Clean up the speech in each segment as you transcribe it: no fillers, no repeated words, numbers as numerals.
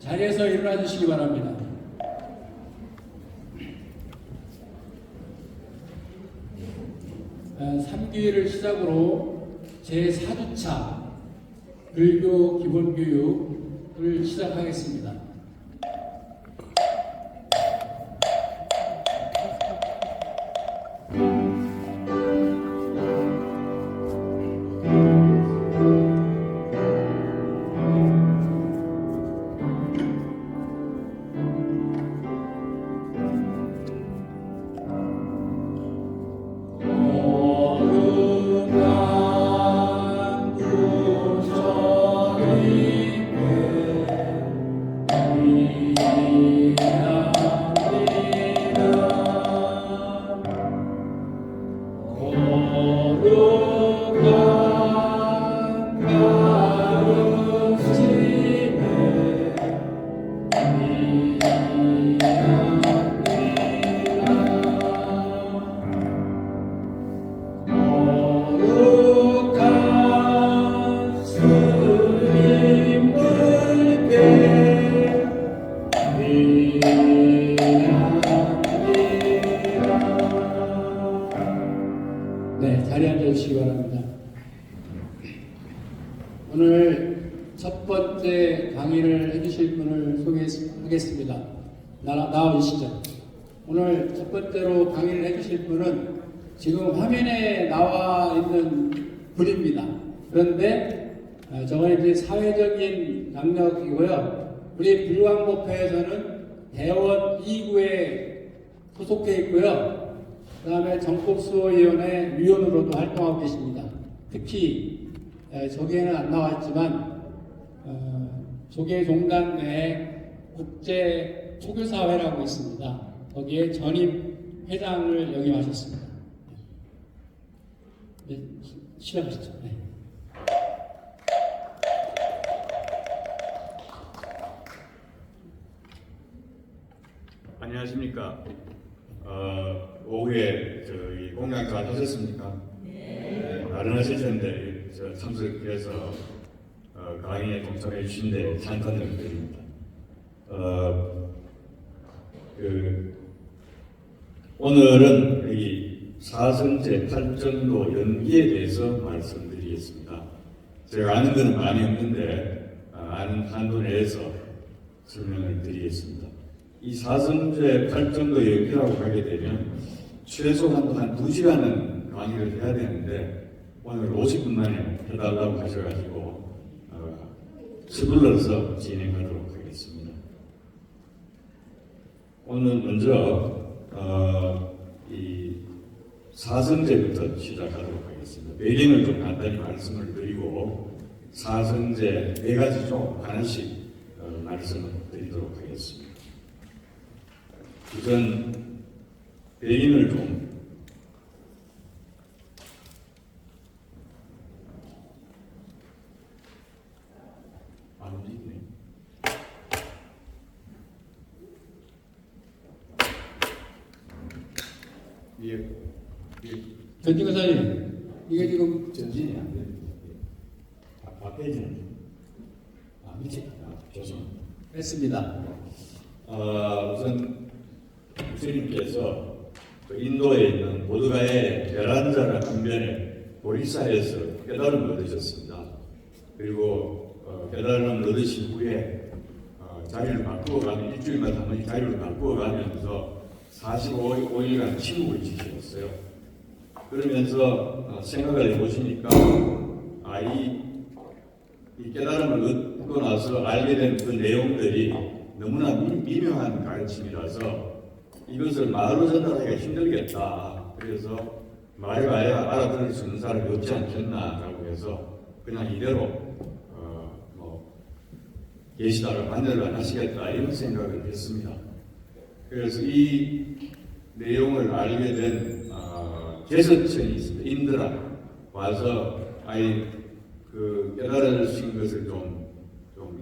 자리에서 일어나 주시기 바랍니다. 아, 3기회를 시작으로 제4주차 불교 기본교육을 시작하겠습니다. 네, 자리에 앉아주시기 바랍니다. 오늘 첫 번째 강의를 해주실 분을 소개하겠습니다. 나와주시죠. 오늘 첫 번째로 강의를 해주실 분은 지금 화면에 나와 있는 분입니다. 그런데 저건 이제 사회적인 양력이고요. 우리 불광법회에서는 대원 2구에 소속해 있고요. 그 다음에 정법수호위원회 위원으로도 활동하고 계십니다. 특히 저기에는 안 나왔지만 조계종단 내에 국제 초교사회라고 있습니다. 거기에 전임 회장을 역임하셨습니다. 네, 시작하시죠. 네. 안녕하십니까. 오후에 저희 공양 잘 하셨습니까? 네. 나른하실 텐데 참석해서 강의에 동참해 주신 데 찬탄을 드립니다. 오늘은 이 사성제 팔전도 연기에 대해서 말씀드리겠습니다. 제가 아는 것은 많이 없는데 아는 한도 내에서 설명을 드리겠습니다. 이 사성제 팔전도 연기라고 하게 되면 최소한 한 2시간은 강의를 해야 되는데 오늘 50분 만에 해달라고 하셔가지고 서둘러서 진행하도록 하겠습니다. 오늘 먼저 이 사성제부터 시작하도록 하겠습니다. 배경을 좀 간단히 말씀을 드리고 사성제 4가지 쪽 하나씩 말씀을 드리도록 하겠습니다. 우선 배경을 좀 안 움직이네. 전진교사님, 이게 지금 전진이 안 돼. 앞페이지는 밑에 죄송합니다. 뺐습니다. 우선 부처님께서 인도에 있는 보드가의 11자라 강변에 보리사에서 깨달음을 얻으셨습니다. 그리고 깨달음을 얻으신 후에 자리를 바꾸어가면 일주일마다 한 번씩 자리를 바꾸어가면서 45일간 침묵을 지키셨어요. 그러면서 생각을 해보시니까 이 깨달음을 얻고 나서 알게 된 그 내용들이 너무나 미묘한 가르침이라서 이것을 말로 전달하기가 힘들겠다. 그래서 말해봐야 알아들을 수 있는 사람이 없지 않겠나라고 해서 그냥 이대로 계시다를 반대를 안 하시겠다 이런 생각을 했습니다. 그래서 이 내용을 알게 된 제서천이 있습니다. 인드라 와서 그 깨달으신 것을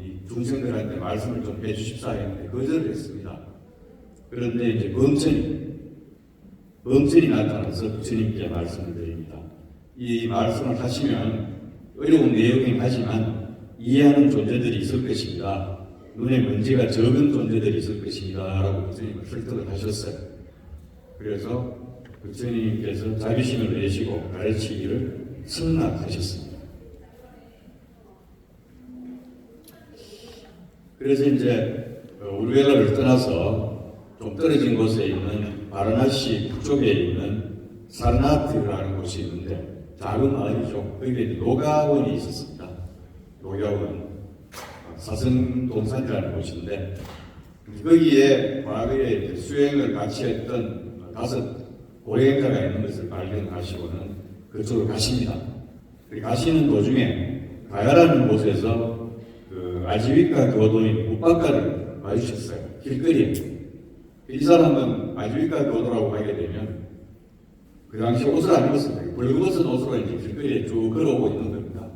이 중생들한테 말씀을 좀 해주십사 했는데 거절을 했습니다. 그런데 이제 범천이 나타나서 부처님께 말씀을 드립니다. 이 말씀을 하시면 어려운 내용이긴 하지만 이해하는 존재들이 있을 것입니다. 눈에 먼지가 적은 존재들이 있을 것입니다 라고 부처님은 설득을 하셨어요. 그래서 부처님께서 자비심을 내시고 가르치기를 승낙하셨습니다. 그래서 이제 우르벨라를 떠나서 좀 떨어진 곳에 있는 바라나시 북쪽에 있는 사르나트라는 곳이 있는데 작은 마을이죠. 거기에 노가원이 있었습니다. 노가원 사성동산이라는 곳인데 거기에 과거에 수행을 같이 했던 5 고행자가 있는 것을 발견하시고는 그쪽으로 가십니다. 가시는 도중에 가야라는 곳에서 그 아지위카 교도인 우빠카를 마주쳤어요. 길거리에. 이 사람은 아지위카 교도라고 하게 되면 그 당시 옷을 안 입었습니다. 벌거벗은 옷으로 이제 길거리에 쭉 걸어오고 있는 겁니다.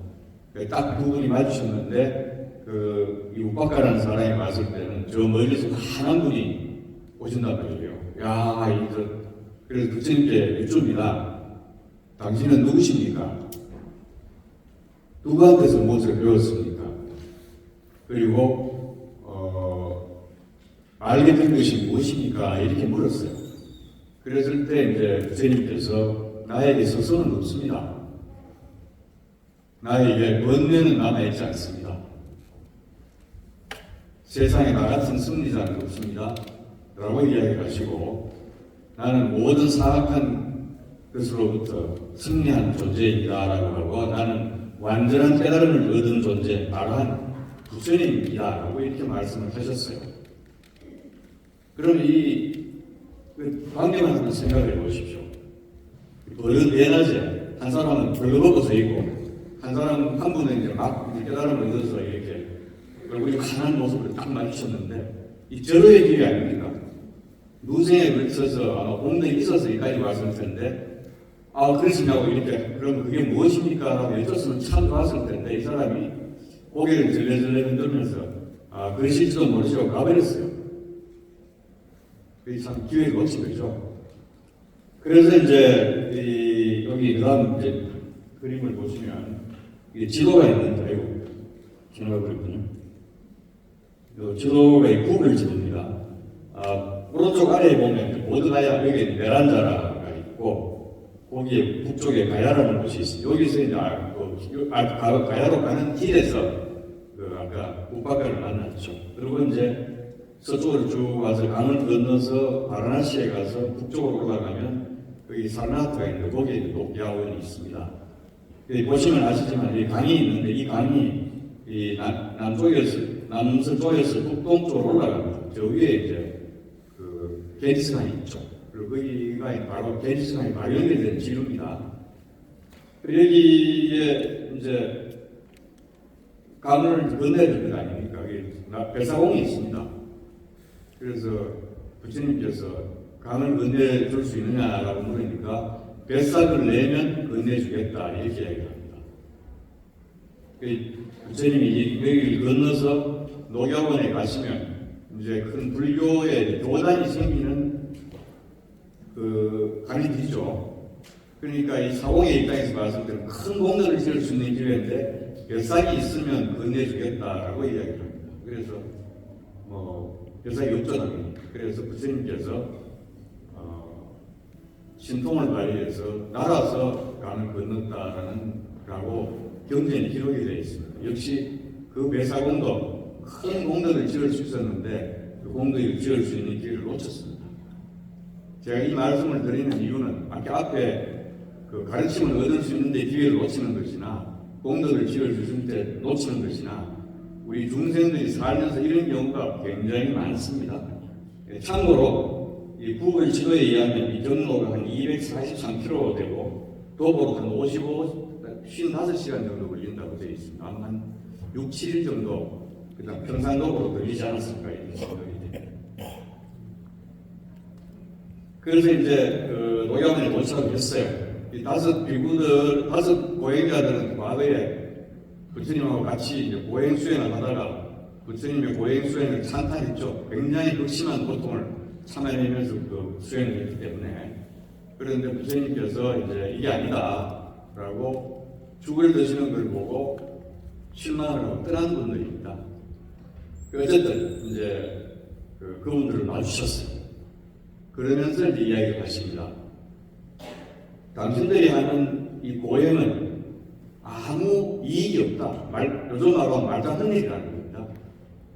딱 두 분이 마주쳤는데 이 우빠카라는 사람이 왔을 때는 저 멀리서 환한 분이 오신단 말이에요. 야, 그래서 부처님께 여쭙니다. 당신은 누구십니까? 누구한테서 무엇을 배웠습니까? 그리고 알게 된 것이 무엇입니까? 이렇게 물었어요. 그랬을 때 이제 부처님께서 나에게 스스로는 없습니다. 나에게 번뇌는 남아있지 않습니다. 세상에 나 같은 승리자는 없습니다. 라고 이야기하시고 나는 모든 사악한 것으로부터 승리한 존재입니다. 라고 하고 나는 완전한 깨달음을 얻은 존재, 아라한 부처님입니다. 라고 이렇게 말씀을 하셨어요. 그럼 이 관계만 한번 생각해 보십시오. 벌은 대낮에 한 사람은 벌거벗어 있고 한 분은 이제 막 깨달음을 얻어서 이렇게 얼굴이 환한 모습을 딱 마주쳤는데 이 절호의 길이 아닙니까? 누생에 걸쳐서 아마 공덕이 있어서 여기까지 왔을 텐데 그러시냐고 이렇게 그럼 그게 무엇입니까? 라고 여쭈었으면 참 좋았을 텐데 이 사람이 고개를 절레절레 흔들면서 그러실지도 모르시고 가버렸어요. 그게 참 기회를 놓친 거죠. 그래서 이제 여기 그 다음 이제 그림을 보시면 이게 지도가 있는데 아이고 지나가 버렸군요. 지도가 이 구글 지도입니다. 오른쪽 아래에 보면 보드가야 여기 메란자라가 있고 거기에 북쪽에 가야라는 곳이 있어요. 여기서 이제 가야로 가는 길에서 아까 우빠카를 만났죠. 그리고 이제 서쪽으로 쭉 와서 강을 건너서 바라나시에 가서 북쪽으로 올라가면 거기 사르나트가 있는데 거기에 녹야원이 있습니다. 보시면 아시지만 이 강이 있는데 이 강이 이 남서쪽에서 북동쪽으로 올라갑니다. 저 위에 이제 게리스강이 있죠. 그리고 거기가 바로 게리스강이 바로 연결된 지류입니다. 여기에 이제 강을 건너야 될 것 아닙니까? 뱃사공이 있습니다. 그래서 부처님께서 강을 건네줄 수 있느냐라고 물으니까 뱃삭을 내면 건네주겠다 이렇게 이야기합니다. 부처님이 여기를 건너서 녹야원에 가시면 이제 큰 불교의 교단이 생기는 강이 되죠. 그러니까 이 사공의 입장에서 봤을 때는 큰 공덕을 지을 수 있는 기회인데 뱃삭이 있으면 건네주겠다라고 이야기합니다. 그래서 뱃삭이 없잖아요. 그래서 부처님께서 신통을 발휘해서 날아서 강을 건넜다라고 경전에 기록이 되어 있습니다. 역시 그 배사공도 큰 공덕을 지을 수 있었는데 그 공덕을 지을 수 있는 기회를 놓쳤습니다. 제가 이 말씀을 드리는 이유는 앞에 그 가르침을 얻을 수 있는데 기회를 놓치는 것이나 공덕을 지을 수 있을 때 놓치는 것이나 우리 중생들이 살면서 이런 경우가 굉장히 많습니다. 참고로 이 구글 지도에 의하면 이 경로가 한 243km 되고 도보로 한 55시간 정도 걸린다고 되어 있습니다. 한 6, 7일 정도 그다음 평산도로로 걸리지 않았을까 이런 생각이 됩니다. 그래서 이제 녹야원에 도착을 했어요. 이 5 고행자들은 과거에 부처님하고 같이 이제 고행 수행을 하다가 부처님의 고행 수행을 찬탄했죠. 굉장히 극심한 고통을 참아내면서 그 수행을 했기 때문에. 그런데 부처님께서 이제 이게 아니다라고 죽을 드시는 걸 보고 실망을 하고 떠난 분들입니다. 어쨌든 이제 그분들을 마주쳤어요. 그러면서 이제 이야기를 하십니다. 당신들이 하는 이 고행은 아무 이익이 없다. 요즘 말로 하면 말도 안 되는 일이라는 겁니다.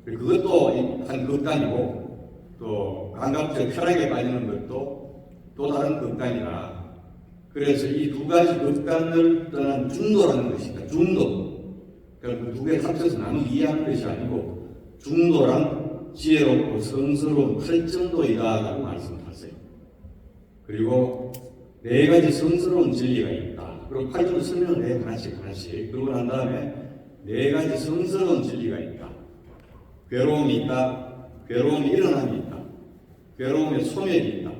그것도 한 극단이고, 또 감각적 쾌락에 빠지는 것도 또 다른 극단이라. 그래서 이 두 가지 극단을 떠난 중도라는 것입니다. 중도. 그러니까 그 두 개를 합쳐서 나누고 이해하는 것이 아니고, 중도란 지혜롭고 성스러운 팔정도이다라고 말씀하세요. 그리고 네 가지 성스러운 진리가 있다. 그리고 팔정도 설명을 해 하나씩. 그러고 난 다음에 네 가지 성스러운 진리가 있다. 괴로움이 있다. 괴로움이 일어남이 있다. 괴로움의 소멸이 있다.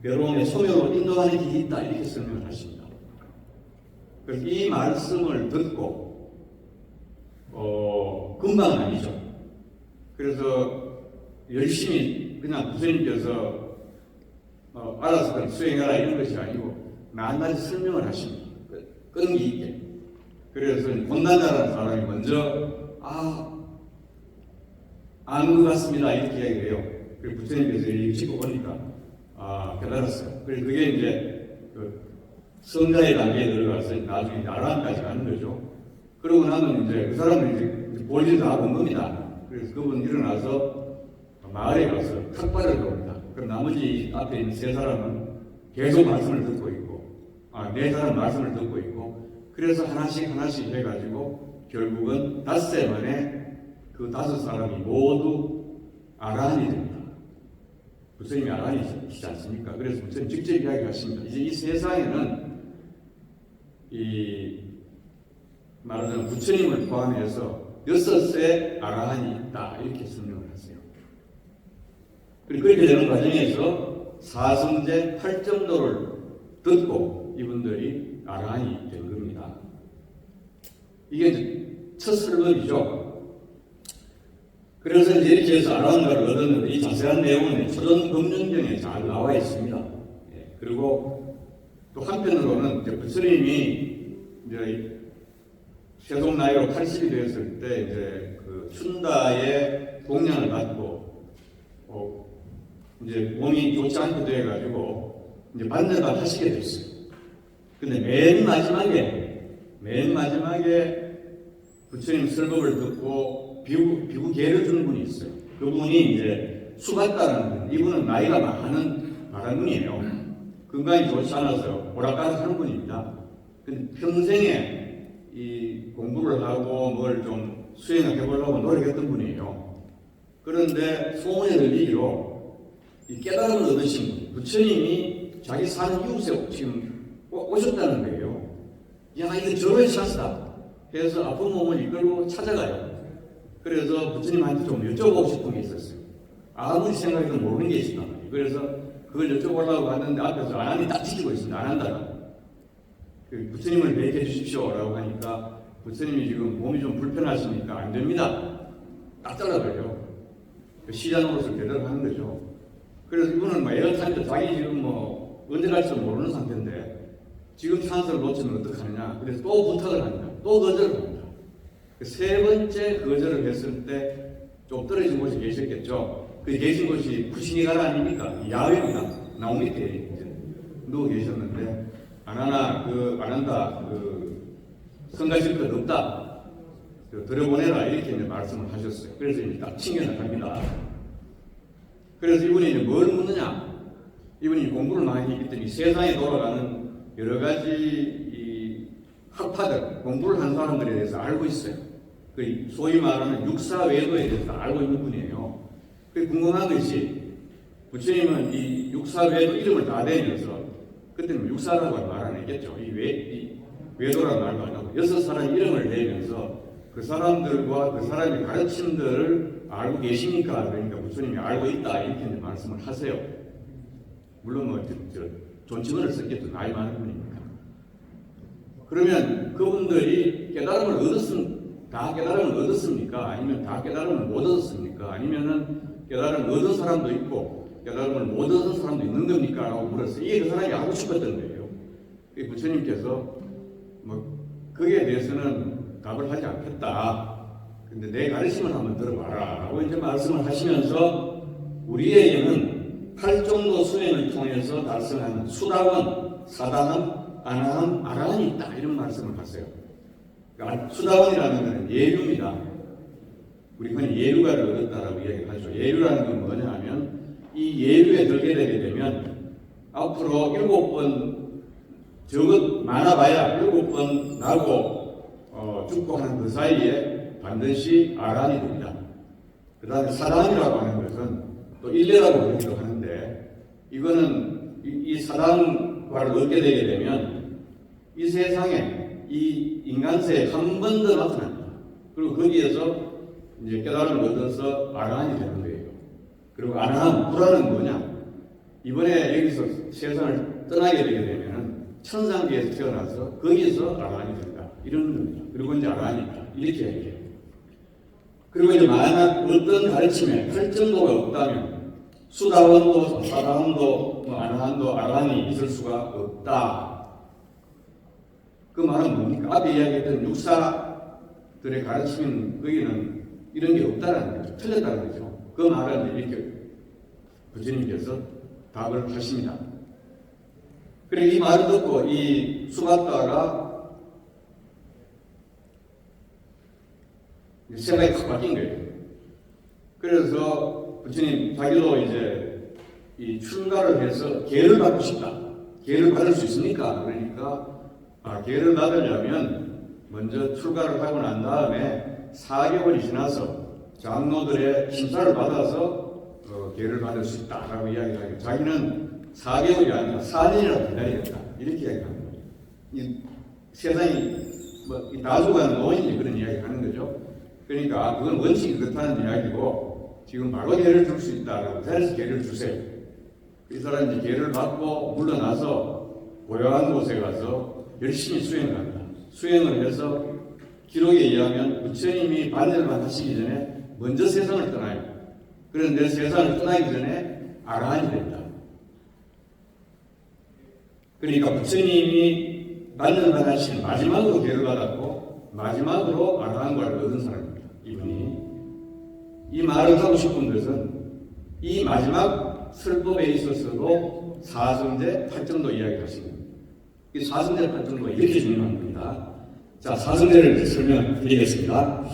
괴로움의 소멸로 인도하는 길이 있다. 이렇게 설명을 하십니다. 그래서 이 말씀을 듣고 금방은 아니죠. 그래서 열심히 그냥 부처님께서 알아서 그냥 수행해라 이런 것이 아니고 낱낱이 설명을 하십니다. 끈기 있게. 그래서 본단자라는 사람이 먼저 아는 것 같습니다 이렇게 이야기를 해요. 그리고 부처님께서 이렇게 짚고 보니까 깨달았어요. 그래서 그게 이제 성자의 단계에 들어가서 나중에 아라한까지 가는 거죠. 그러고 나면 이제 그 사람은 이제 볼일 다 본 겁니다. 그래서 그분 일어나서 마을에 가서 탁발을 배웁니다. 그럼 나머지 앞에 있는 세 사람은 계속 말씀을 듣고 있고, 네 사람 말씀을 듣고 있고, 그래서 하나씩 해가지고 결국은 닷새 만에 그 5사람이 모두 아라한이 됩니다. 부처님이 아라한이시지 않습니까? 그래서 부처님 직접 이야기하십니다. 이제 이 세상에는 말하자면 부처님을 포함해서 6세 아라한이 있다 이렇게 설명을 하세요. 그리고 그렇게 되는 과정에서 사성제 8정도를 듣고 이분들이 아라한이 된 겁니다. 이게 이제 첫 설법이죠. 그래서 이제 이렇게 해서 아라한가를 얻었는데 이 자세한 내용은 초전법륜경에 잘 나와 있습니다. 그리고 또 한편으로는 이제 부처님이 이제 세속 나이로 80이 되었을 때 이제 그 춘다의 동량을 받고 이제 몸이 좋지 않게 돼가지고 이제 반대가 하시게 됐어요. 근데 맨 마지막에 부처님 설법을 듣고 비구 계를 주는 분이 있어요. 그분이 이제 수갔다라는 분. 이분은 나이가 많은 바람분이에요. 건강이 좋지 않아서 오락가락 하는 분입니다. 근데 평생에 이 공부를 하고 뭘 좀 수행을 해보려고 노력했던 분이에요. 그런데 소문에 들리기로 이 깨달음을 얻으신 분, 부처님이 자기 사는 이웃에 지금 오셨다는 거예요. 야, 이거 저의 찬스다 해서 아픈 몸을 이끌고 찾아가요. 그래서 부처님한테 좀 여쭤보고 싶은 게 있었어요. 아무리 생각해도 모르는 게 있었단 말이에요. 그래서 그걸 여쭤보려고 하는데 앞에서 안 하니 딱 지키고 있습니다. 안 한다가. 부처님을 뵙게 해주십시오라고 하니까 부처님이 지금 몸이 좀 불편하시니까 안 됩니다. 딱 잘라버려요. 시장으로서 대답하는 거죠. 그래서 이분은 에어타임도 자기 지금 언제 갈지 모르는 상태인데 지금 찬스를 놓치면 어떡하느냐. 그래서 또 부탁을 합니다. 또 거절을 합니다. 세 번째 거절을 했을 때 좀 떨어진 곳에 계셨겠죠. 그 계신 곳이 구신이가라 아닙니까? 야외입니다. 나무 밑에 이제 누워 계셨는데 안 한다. 성가실 것 없다. 들여보내라. 이렇게 이제 말씀을 하셨어요. 그래서 이제 딱 칭견을 합니다. 그래서 이분이 이제 뭘 묻느냐? 이분이 공부를 많이 했기 때문에 세상에 돌아가는 여러 가지 이 학파들, 공부를 한 사람들에 대해서 알고 있어요. 소위 말하는 육사외도에 대해서 알고 있는 분이에요. 궁금한 것이 부처님은 이 육사외도 이름을 다 대면서 그때는 육사라고 말 안 했겠죠. 이 외도라는 말도 안 하고 6사람 이름을 대면서 그 사람들과 그 사람의 가르침들을 알고 계십니까? 그러니까 부처님이 알고 있다 이렇게 이제 말씀을 하세요. 물론 존칭어를 썼겠죠. 나이 많은 분이니까. 그러면 그분들이 다 깨달음을 얻었습니까? 아니면 다 깨달음을 못 얻었습니까? 아니면은 깨달음을 얻은 사람도 있고 깨달음을 못 얻은 사람도 있는 겁니까? 라고 물었어요. 이게 그 사람이 알고 싶었던 거예요. 부처님께서 거기에 대해서는 답을 하지 않겠다. 근데 내 가르침을 한번 들어봐라 라고 이제 말씀을 하시면서 우리에게는 8종도 수행을 통해서 달성하는 수다원, 사다원, 아나원, 아라원이 있다 이런 말씀을 하세요. 그러니까 수다원이라는 것은 예류입니다. 우리 흔히 예류가를 얻었다라고 이야기하죠. 예류라는 건 뭐냐 하면 이 예류에 들게 되게 되면 앞으로 7번 적어도 많아봐야 7번 나고 죽고 하는 그 사이에 반드시 아란이 됩니다. 그 다음에 사단이라고 하는 것은 또 일례라고 부르기도 하는데 이거는 이 사단과를 얻게 되게 되면 이 세상에 이 인간세에 한 번 더 나타납니다. 그리고 거기에서 이제 깨달음을 얻어서 아란이 되는 거예요. 그리고 아란, 불안은 뭐냐? 이번에 여기서 세상을 떠나게 되게 되면은 천상계에서 태어나서 거기에서 아란이 된다. 이런 겁니다. 그리고 이제 아란이 있다. 이렇게 얘기해요. 그리고 이제 만약 어떤 가르침에 설정도가 없다면 수다원도, 사다원도, 아나한도, 아란이 있을 수가 없다. 그 말은 뭡니까? 앞에 이야기했던 육사들의 가르침인 거기는 이런 게 없다는 거죠. 틀렸다는 거죠. 그 말은 이렇게 부처님께서 답을 하십니다. 그리고 이 말을 듣고 이 수박가가 생각이 확 바뀐 거예요. 그래서 부처님 자기도 이제 이 출가를 해서 계를 받고 싶다. 계를 받을 수 있습니까? 그러니까 계를 받으려면 먼저 출가를 하고 난 다음에 4개월이 지나서 장로들의 심사를 받아서 계를 받을 수 있다라고 이야기하고 자기는 4개월이 아니라 4년이라도 기다리겠다 이렇게 이야기합니다. 이 세상이 이 다수가 노인이 그런 이야기 하는 거죠. 그러니까 그건 원칙이 그렇다는 이야기고 지금 바로 계를 줄 수 있다라고 그래서 계를 주세요. 이 사람이 계를 받고 물러나서 고요한 곳에 가서 열심히 수행을 합니다. 수행을 해서 기록에 의하면 부처님이 반열만 하시기 전에 먼저 세상을 떠나요. 그런데 세상을 떠나기 전에 아라한이 된다. 그러니까 부처님이 반열만 하신 마지막으로 계를 받았고 마지막으로 아라한과를 얻은 사람입니다. 이분이 이 말을 하고 싶은 것은 이 마지막 설법에 있어서도 사성제 8정도 이야기를 하십니다. 이 사성제 8정도가 이렇게 중요한 겁니다. 자, 사성제를 설명드리겠습니다.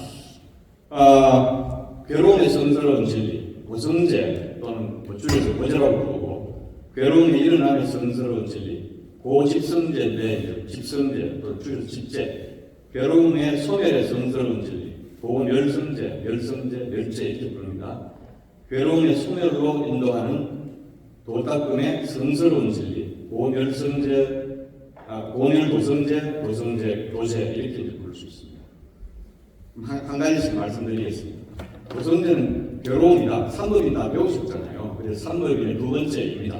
괴로움의 성스러운 진리, 고성제 또는 줄여서 고제라고 부르고 괴로움이 일어나면 성스러운 진리, 고집성제인데 집성제 또는 줄여서 집제, 괴로움의 소멸의 성스러운 진리, 고멸성제, 멸성제, 멸제 이렇게 부릅니다. 괴로움의 소멸로 인도하는 도닦음의 성스러운 진리, 고멸성제, 고멸도성제, 도성제, 도제 이렇게 부를 수 있습니다. 한 가지씩 말씀드리겠습니다. 도성제는 괴로움이다. 3법이 다 배우셨잖아요. 그래서 3법이 두 번째입니다.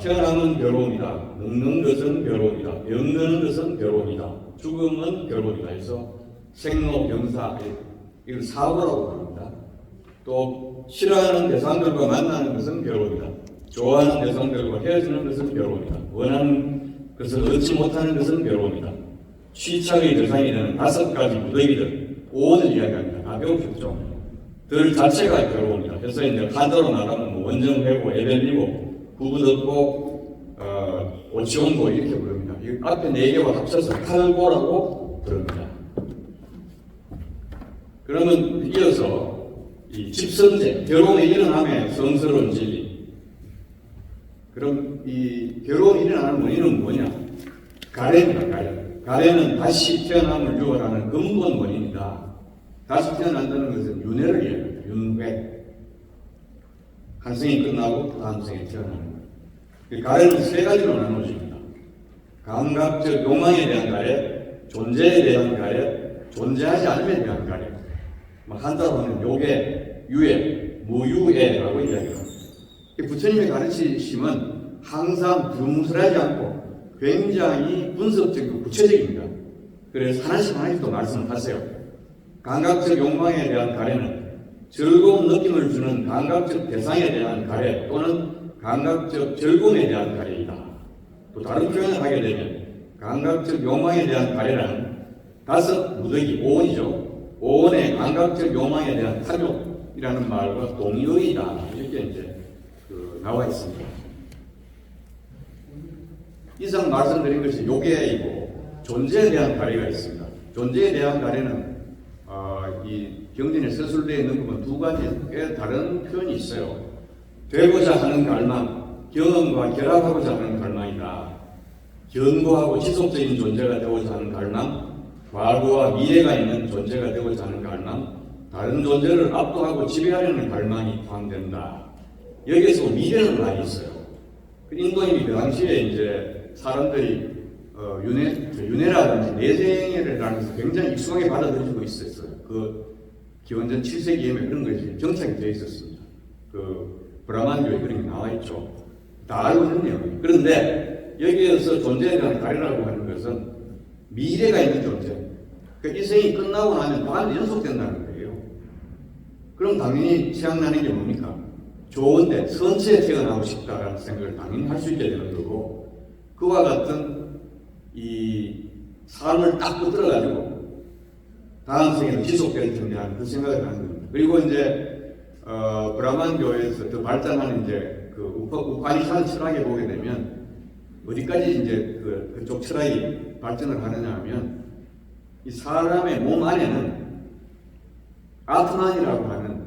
태어나는 괴로움이다. 늙는 것은 괴로움이다. 병드는 것은 괴로움이다. 죽음은 괴로움이다. 해서 생로병사 이걸 사고라고 부릅니다. 또 싫어하는 대상들과 만나는 것은 괴로움이다. 좋아하는 대상들과 헤어지는 것은 괴로움이다. 원하는 것을 얻지 못하는 것은 괴로움이다. 취착의 대상이 되는 5가지 무더기들 5원을 이야기합니다. 다 배우셨죠? 들 자체가 괴로움이다. 그래서 이제 한자로 말하면 원정회고, 에벨리고, 구부덕고, 오치원고 이렇게 부릅니다. 이 앞에 4개와 합쳐서 탈고라고 부릅니다. 그러면 이어서 이 집성제, 괴로움이 일어남의 성스러운 진리. 그럼 이 괴로움이 일어나는 원인은 뭐냐? 가래입니다. 가래. 가래는 다시 태어남을 유발하는 근본 원인이다. 다시 태어난다는 것은 윤회를 이야기합니다. 윤회. 한 생이 끝나고 다음 생에 태어나는 거예요. 가래는 3가지로 나눠집니다. 감각적 욕망에 대한 가래, 존재에 대한 가래, 존재하지 않음에 대한 가래. 한자로 하면 요괴, 유해, 무유해라고 이야기합니다. 부처님의 가르치심은 항상 두루뭉술하지 않고 굉장히 분석적이고 구체적입니다. 그래서 하나씩 또 말씀을 하세요. 감각적 욕망에 대한 가래는 즐거운 느낌을 주는 감각적 대상에 대한 가래 또는 감각적 즐거움에 대한 가래이다. 또 다른 표현을 하게 되면 감각적 욕망에 대한 가래는 5 무더기 5원이죠. 오온의 감각적 욕망에 대한 탐욕이라는 말과 동의어이다. 이렇게 이제 나와 있습니다. 이상 말씀드린 것이 요계이고 존재에 대한 가리가 있습니다. 존재에 대한 가리는 이 경전에 서술되어 있는 부분 두 가지의 다른 표현이 있어요. 되고자 하는 갈망, 경험과 결합하고자 하는 갈망이다. 견고하고 지속적인 존재가 되고자 하는 갈망, 과거와 미래가 있는 존재가 되고자 하는 갈망, 다른 존재를 압도하고 지배하려는 갈망이 포함된다. 여기에서 미래는 많이 있어요. 인도인이 그 당시에 이제 사람들이 윤회라든지 내생애를 하면서 굉장히 익숙하게 받아들이고 있었어요. 그 기원전 7세기에 그런 것이 정착이 되어 있었습니다. 그 브라만교에 그런 게 나와 있죠. 다 알고 있는 내용이에요. 그런데 여기에서 존재에 대한 가리라고 하는 것은 미래가 있는 존재. 그러니까 이 생이 끝나고 나면 다음 연속된다는 거예요. 그럼 당연히 생각나는 게 뭡니까? 좋은데 선체에 태어나고 싶다라는 생각을 당연히 할 수 있게 되는 거고, 그와 같은 이 삶을 딱 붙들어가지고 다음 생에도 지속될 텐데 하는 그 생각을 하는 겁니다. 그리고 이제 브라만교에서 더 발전하는 이제 그 우파니샤드 철학에 보게 되면 어디까지 이제 그쪽 철학이 발전을 하느냐 하면 이 사람의 몸 안에는 아트만이라고 하는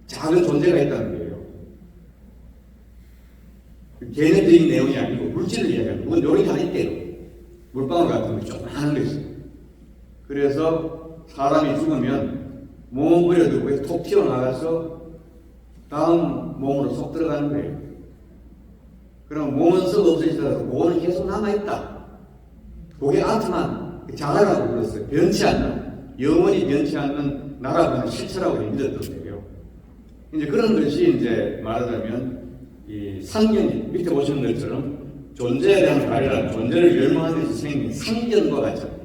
작은 존재가 있다는 거예요. 개념적인 내용이 아니고 물질을 이야기하는 그건 요리 하나 있대요. 물방울 같은 거 조그마한 거 있어요. 그래서 사람이 죽으면 몸은 버려두고 톡 튀어나가서 다음 몸으로 쏙 들어가는 거예요. 그럼 몸은 썩 없어지더라도 그거는 계속 남아있다. 그게 아트만, 자아라고 불렀어요. 변치 않는, 영원히 변치 않는 나라고 실체라고 믿었던 거예요. 이제 그런 것이 이제 말하자면 이 상견, 밑에 보시는 것처럼 존재에 대한 가리란 존재를 멸망하는 데서 생긴 상견과 같죠.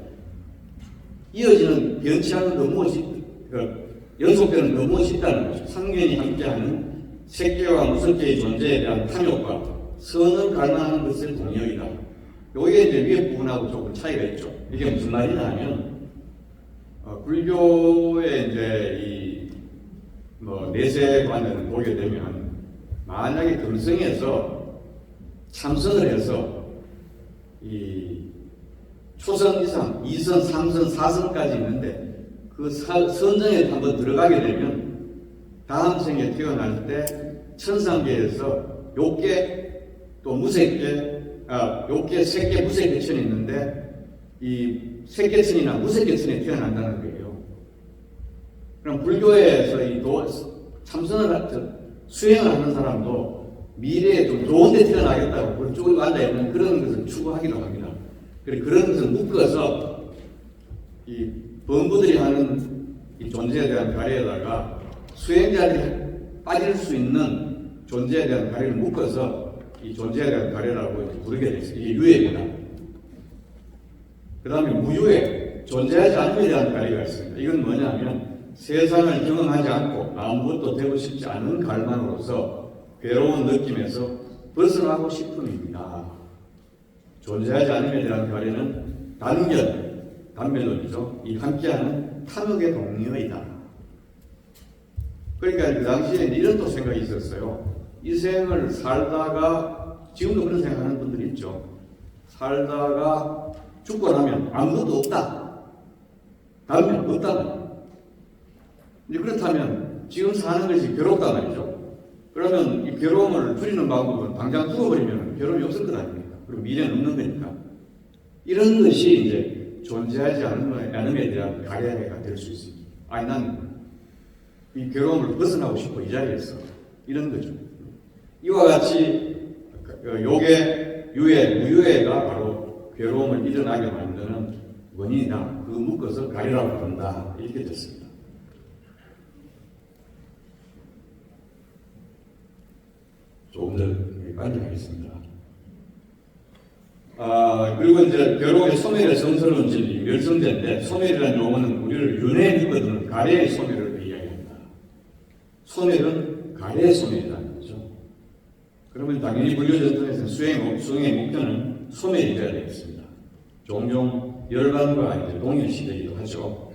이어지는 변치 않는 무엇이, 연속되는 무엇이 있다는 거죠. 상견이 함께하는 색계와 무색계의 존재에 대한 탐욕과 선을 갈망하는 것을 동의어이다. 요게 이제 위에 부분하고 조금 차이가 있죠. 이게 무슨 말이냐 하면, 불교의 이제 내세관을 보게 되면, 만약에 금성에서 참선을 해서 이 초선 이상, 2선, 3선, 4선까지 있는데 그 선정에 한번 들어가게 되면 다음 생에 태어날 때 천상계에서 욕계 또 무색계, 욕계, 색계, 무색계천이 있는데 이 색계천이나 무색계천에 태어난다는 거예요. 그럼 불교에서 이 참선을 수행을 하는 사람도 미래에 좀 좋은 데 태어나겠다고 그쪽으로 앉아있는 그런 것을 추구하기도 합니다. 그런 것을 묶어서 이 범부들이 하는 이 존재에 대한 가리에다가 수행자들이 빠질 수 있는 존재에 대한 가리를 묶어서 이 존재에 대한 가리라고 부르게 됐어요. 이게 유예입니다. 그 다음에 무유예, 존재하지 않음에 대한 가리가 있습니다. 이건 뭐냐면 세상을 경험하지 않고 아무것도 되고 싶지 않은 갈망으로서 괴로운 느낌에서 벗어나고 싶음입니다. 존재하지 않음에 대한 가리는 단면론이죠. 이 함께하는 탐욕의 동의어이다. 그러니까 그 당시에 이런 또 생각이 있었어요. 이 생을 살다가, 지금도 그런 생각하는 분들이 있죠. 살다가 죽고 나면 아무것도 없다. 단면 없다. 이제 그렇다면 지금 사는 것이 괴롭다 말이죠. 그러면 이 괴로움을 줄이는 방법은 당장 죽어버리면 괴로움이 없을 것 아닙니까? 그리고 미래는 없는 거니까. 이런 것이 이제 존재하지 않음에 대한 가리가 될 수 있습니다. 아니, 난 이 괴로움을 벗어나고 싶어, 이 자리에서. 이런 거죠. 이와 같이 요게, 유예, 무유예가 바로 괴로움을 일어나게 만드는 원인이다. 그 묶어서 가리라고 부른다. 이렇게 됐습니다. 조금 더 빨리 하겠습니다. 그리고 이제 괴로움의 소멸의 성스러운 진리, 멸성제인데, 소멸이라는 용어는 우리를 윤회에 묶어두는 가래의 소멸을 이야기합니다. 소멸은 가래의 소멸이라는 거죠. 그러면 당연히 불교 전통에서는 수행의 목표는 소멸이 되어야 되겠습니다. 종종 열반과 이제 동일시되기도 하죠.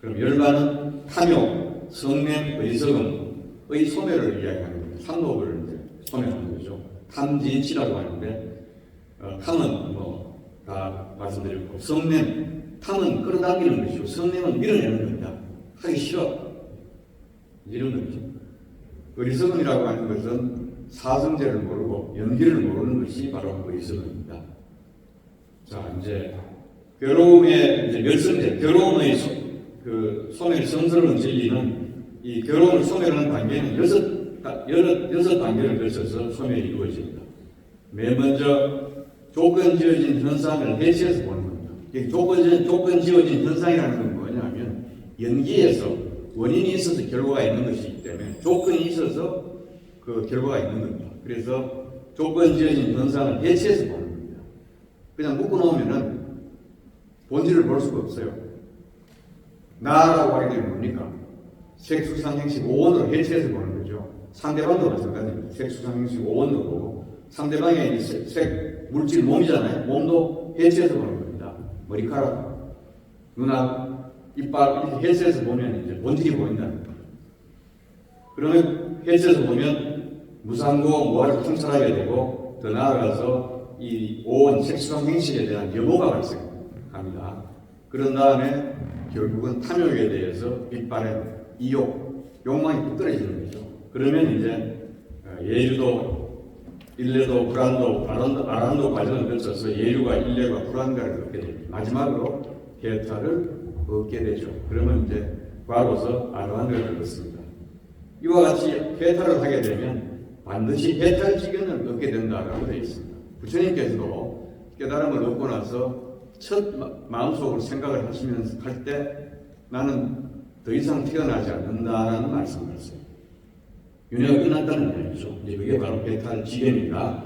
그럼 열반은 탐욕, 성냄, 의석음의 소멸을 이야기하는 겁니다. 탐욕을 이제 소멸하는 거죠. 탐진치라고 하는데 탐은 뭐 다 말씀드렸고 성냄, 탐은 끌어당기는 것이고 성냄은 밀어내는 겁니다. 하기 싫어. 이런 거죠. 의석음이라고 하는 것은 사성제를 모르고 연기를 모르는 것이 바로 의석음입니다. 자, 이제 괴로움의 이제 멸성제, 괴로움의 소멸 성스러운 진리는 이 괴로움을 소멸하는 단계는 여섯 단계를 거쳐서 소멸이 이루어집니다. 맨 먼저 조건 지어진 현상을 해체해서 보는 겁니다. 조건 지어진 현상이라는 건 뭐냐면 연기에서 원인이 있어서 결과가 있는 것이기 때문에 조건이 있어서 그 결과가 있는 겁니다. 그래서 조건 지어진 현상을 해체해서 보는 겁니다. 그냥 묶어놓으면은 본질을 볼 수가 없어요. 나라고 하게 되면 뭡니까? 색수상행식 5원으로 해체해서 보는 거죠. 상대방도 마찬가지입니다. 색수상행식 5원으로 보고 상대방의 색 물질 몸이잖아요. 몸도 해체해서 보는 겁니다. 머리카락, 눈앞, 이빨 이렇게 해체해서 보면 이제 본질이 보인다는 거예요. 그러면 해체해서 보면 무상고 모아를 통찰하게 되고 더 나아가서 이 5원 색수상행식에 대한 여보가 발생합니다. 그런 다음에 결국은 탐욕에 대해서 빗발에 이욕, 욕망이 뚝 떨어지는 거죠. 그러면 이제 예류도, 일례도, 불안도, 아란도 과정을 거쳐서 예류가, 일례가, 불안가를 얻게 됩니다. 마지막으로 해탈을 얻게 되죠. 그러면 이제 과거서 아란가를 얻습니다. 이와 같이 해탈을 하게 되면 반드시 해탈지견을 얻게 된다라고 되어 있습니다. 부처님께서도 깨달음을 얻고 나서 첫 마음속으로 생각을 하시면서 할 때 나는 더 이상 태어나지 않는다라는 말씀을 하셨어요. 윤회가 끝났다는 얘기죠. 이제 그게 바로 해탈지견입니다.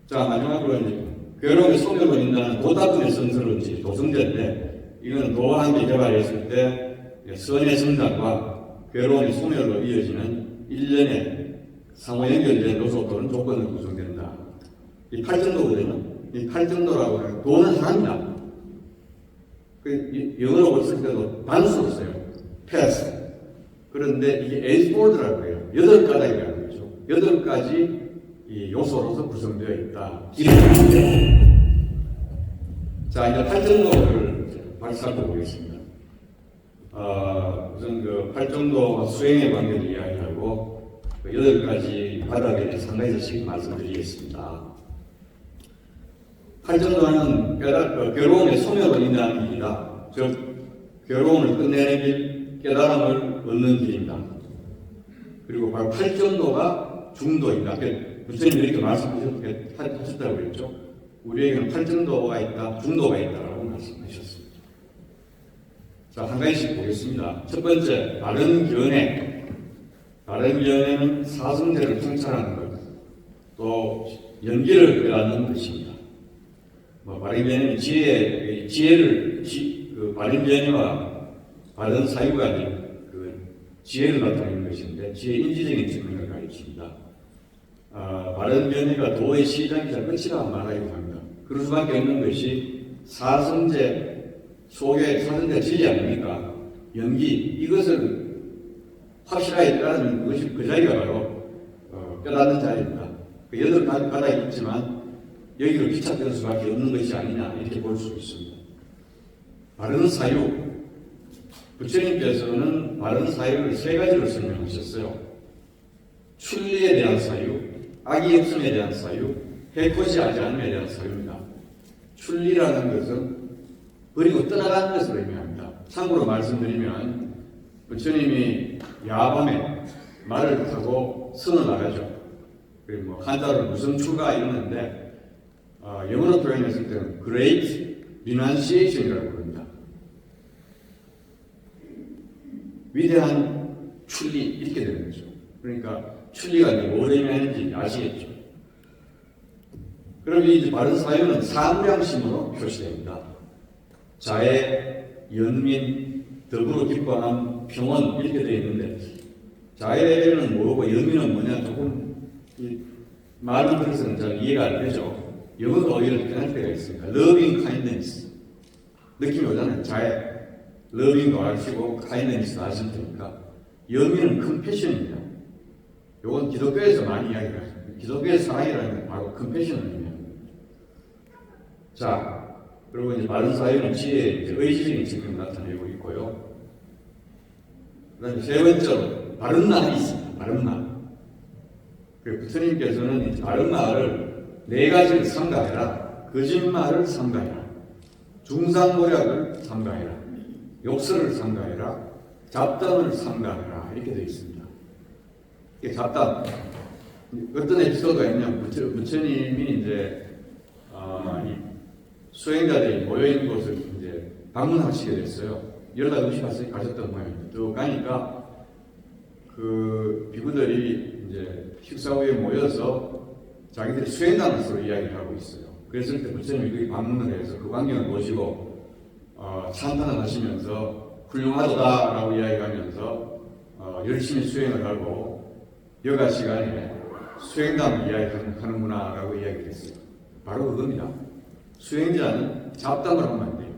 자, 마지막으로 이제 괴로움의 소멸로 인한 도닦음의 성스러운지 도성제인데 이거는 도와 함께 개발했을 때 선의 성장과 괴로움의 소멸로 이어지는 일련의 상호 연결된 요소 또는 조건으로 구성된다. 이 팔정도거든요. 이 팔정도라고 하는 도는 하나입니다. 영어로 봤을 때도 단수로 써요. 패스. 그런데 이게 에이스보드라고 해요. 8가닥이라는 거죠. 8가지 이 요소로서 구성되어 있다. 자, 이제 팔정도를 살펴보겠습니다. 우선 그 팔정도와 수행의 관계를 이야기하고 그 8가지 바닥에 대해서 한 가지씩 말씀드리겠습니다. 팔정도는 괴로움의 소멸을 인도하는 길이다. 즉, 괴로움을 끝내는 길, 깨달음을 얻는 길입니다. 그리고 바로 팔정도가 중도입니다. 부처님이 이렇게 말씀하셨다고 그랬죠. 우리에게는 팔정도가 있다, 중도가 있다라고 말씀하셨습니다. 자, 한 가지씩 보겠습니다. 첫 번째, 바른 견해. 바른 견해는 사성제를 통찰하는 것, 또 연기를 꾀하는 것입니다. 바른 견해는 지혜를 바른 견해와 바른 사유가 아닌 지혜를 나타내는 것인데 지혜 인지적인 측면을 가르칩니다. 바른 견해가 도의 시작이자 끝이라 말하기도 합니다. 그럴 수밖에 없는 것이 사성제 속에 사성제 진리 아닙니까? 연기 이것을 확실하게 깨달으면 그것이 그 자리가 바로 깨닫는 자리입니다. 그 8가지 바닥이 있지만 여기로 기착될 수밖에 없는 것이 아니냐 이렇게 볼 수 있습니다. 바른 사유 부처님께서는 바른 사유를 3가지로 설명하셨어요. 출리에 대한 사유, 악이 없음에 대한 사유, 해코지 하지 않음에 대한 사유입니다. 출리라는 것은 버리고 떠나가는 것을 의미합니다. 참고로 말씀드리면 부처님이 야밤에 말을 타고 선을 나가죠. 그리고 뭐 한자로 무성추가 이러는데 영어로 표현했을 때는 Great Renunciation이라고 부릅니다. 위대한 출리 이렇게 되는 거죠. 그러니까 출리가 뭘 의미하는지 아시겠죠? 그럼 이 바른 사유는 사무량심으로 표시됩니다. 자애, 연민, 더불어 기뻐함, 평온 이렇게 되어 있는데 자애는 뭐고 연민은 뭐냐 조금 말을 들어서는 잘 이해가 안 되죠. 영어가 오히려 편할 때가 있습니다. Loving kindness 느낌이 오잖아요. 자애, 러빙도 하시고 카이네미스도 하실 테니까 영위는 컴패션입니다. 요건 기독교에서 많이 이야기를 하죠. 기독교의 사랑이라는 게 바로 컴패션을 의미합니다. 자, 그리고 이제 바른 사회는 지혜의 이제 의지적인 측면을 나타내고 있고요. 그다음에 세 번째로 바른 말이 있습니다. 바른 말. 그 부처님께서는 이제 바른 말을 네 가지를 삼가해라. 거짓말을 삼가해라. 중상모략을 삼가해라. 욕설을 삼가해라. 잡담을 삼가해라. 이렇게 되어 있습니다. 이게 잡담. 어떤 에피소드가 있냐면 부처님이 이제 이 수행자들이 모여있는 곳을 이제 방문하시게 됐어요. 연락 없이 가셨던 모양입니다. 쭉 가니까 그 비구들이 이제 식사 후에 모여서 자기들이 수행담을 서로 이야기를 하고 있어요. 그랬을 때 부처님이 거기 방문을 해서 그 광경을 보시고 찬탄을 하시면서 훌륭하다라고 이야기하면서 열심히 수행을 하고 여가 시간에 수행담을 이야기하는구나라고 이야기를 했어요. 바로 그겁니다. 수행자는 잡담을 하면 안 돼요.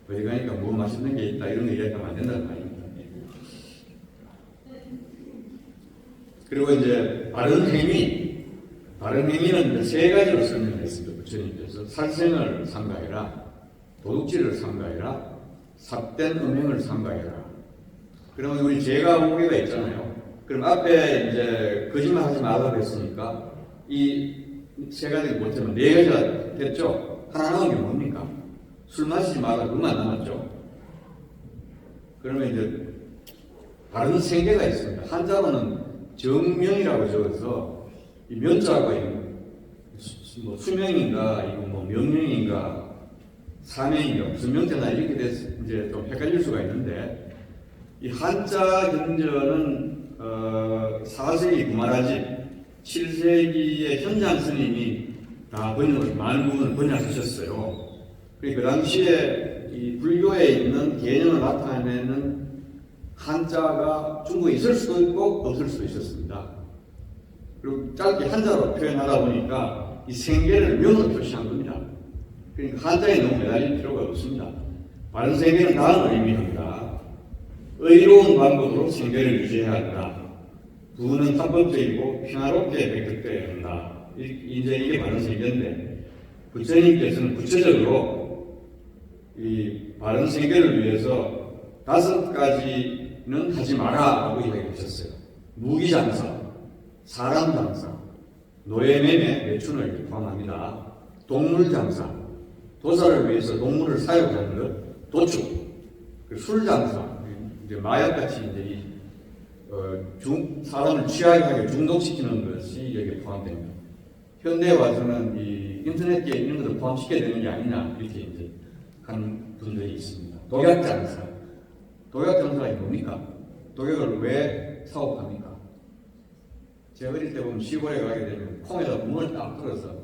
어디 가니까 뭐 맛있는 게 있다 이런 거 이야기하면 안 된다는 말입니다. 그리고 이제 바른 행위는 세 가지로 설명했습니다. 부처님께서 살생을 삼가해라, 도둑질을 삼가해라, 삿된 음행을 삼가해라. 그러면 우리 죄가 5개가 있잖아요. 그럼 앞에 이제 거짓말 하지 말라고 했으니까 이 세 가지를 못하면 네 가지가 됐죠. 하나 남은 게 뭡니까? 술 마시지 말라 그것만 남았죠. 그러면 이제 다른 세 개가 있습니다. 한자로는 정명이라고 적어서 이 면자가 뭐 수명인가 이거 뭐 명령인가 사명인가 무슨 명제나 이렇게 돼서 이제 좀 헷갈릴 수가 있는데 이 한자 경전은 4세기 구마라지 7세기의 현장 스님이 다 번역을 많은 부분을 번역하셨어요. 그 당시에 이 불교에 있는 개념을 나타내는 한자가 중국에 있을 수도 있고 없을 수도 있었습니다. 그리고 짧게 한자로 표현하다 보니까 이 생계를 명으로 표시한 겁니다. 그러니까 한자에 너무 매달릴 필요가 없습니다. 바른 생계는 다음을 의미합니다. 의로운 방법으로 생계를 유지해야 한다. 부는 합법적이고 평화롭게 획득되어야 한다. 이제 이게 바른 생계인데 부처님께서는 구체적으로 이 바른 생계를 위해서 5가지는 하지 마라라고 이야기하셨어요. 무기장사, 사람장사, 노예매매, 매춘을 포함합니다. 동물장사, 도사를 위해서 동물을 사육하는 것, 도축, 술장사, 이제 마약같이 이제 사람을 취하게 중독시키는 것이 여기에 포함됩니다. 현대에 와서는 이 인터넷계 이런 것을 포함시켜야 되는 게 아니냐 이렇게 이제 하는 분들이 있습니다. 독약장사, 독약장사가 뭡니까? 독약을 왜 사업합니까? 제가 어릴 때 보면 시골에 가게 되면 콩에다 문을 딱 뚫어서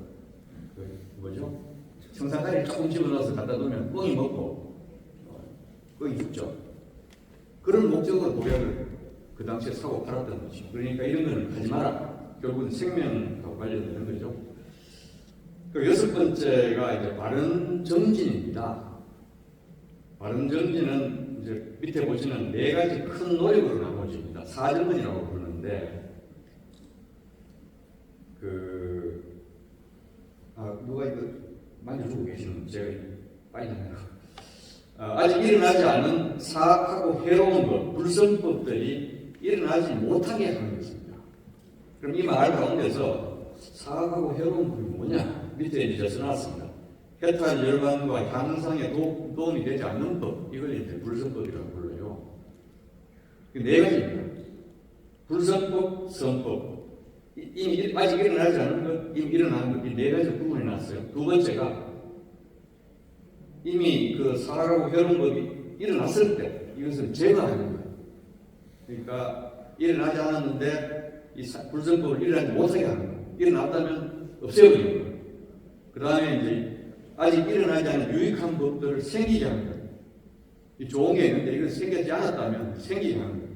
청산가리를 조금 집어넣어서 갖다 놓으면 뻥이 먹고 뻥이 죽죠. 그런 목적으로 독약을 그 당시에 사고 팔았던 거죠. 그러니까 이런 거는 하지 마라. 결국은 생명하고 관련되는 거죠. 그 6번째가 이제 바른 정진입니다. 바른 정진은 이제 밑에 보시는 4가지 큰 노력으로 나눠집니다. 사정근이라고 부르는데 누가 이거 만져주고 계시는 제가 빨리 나가요. 아직 일어나지 않은 사악하고 해로운 것, 불성법들이 일어나지 못하게 하는 것입니다. 그럼 이 말 가운데서 사악하고 해로운 법이 뭐냐? 밑에 이제 써놨습니다. 해탈 열반과 향상에 도움이 되지 않는 법, 이걸 이제 불성법이라고 불러요. 4가지입니다. 불성법, 성법. 이미 아직 일어나지 않은 것, 이미 일어나는 것, 이 4가지 부분이 났어요. 2번째가 이미 그 사악하고 해로운 법이 일어났을 때 이것을 제거하는 거예요. 그러니까 일어나지 않았는데 이 불성법을 일어나지 못하게 하는 거예요. 일어났다면 없애버리는 거예요. 그 다음에 이제 아직 일어나지 않은 유익한 법들을 생기게 하는 거예요. 이 좋은 게 있는데 이걸 생기지 않았다면 생기게 하는 거예요.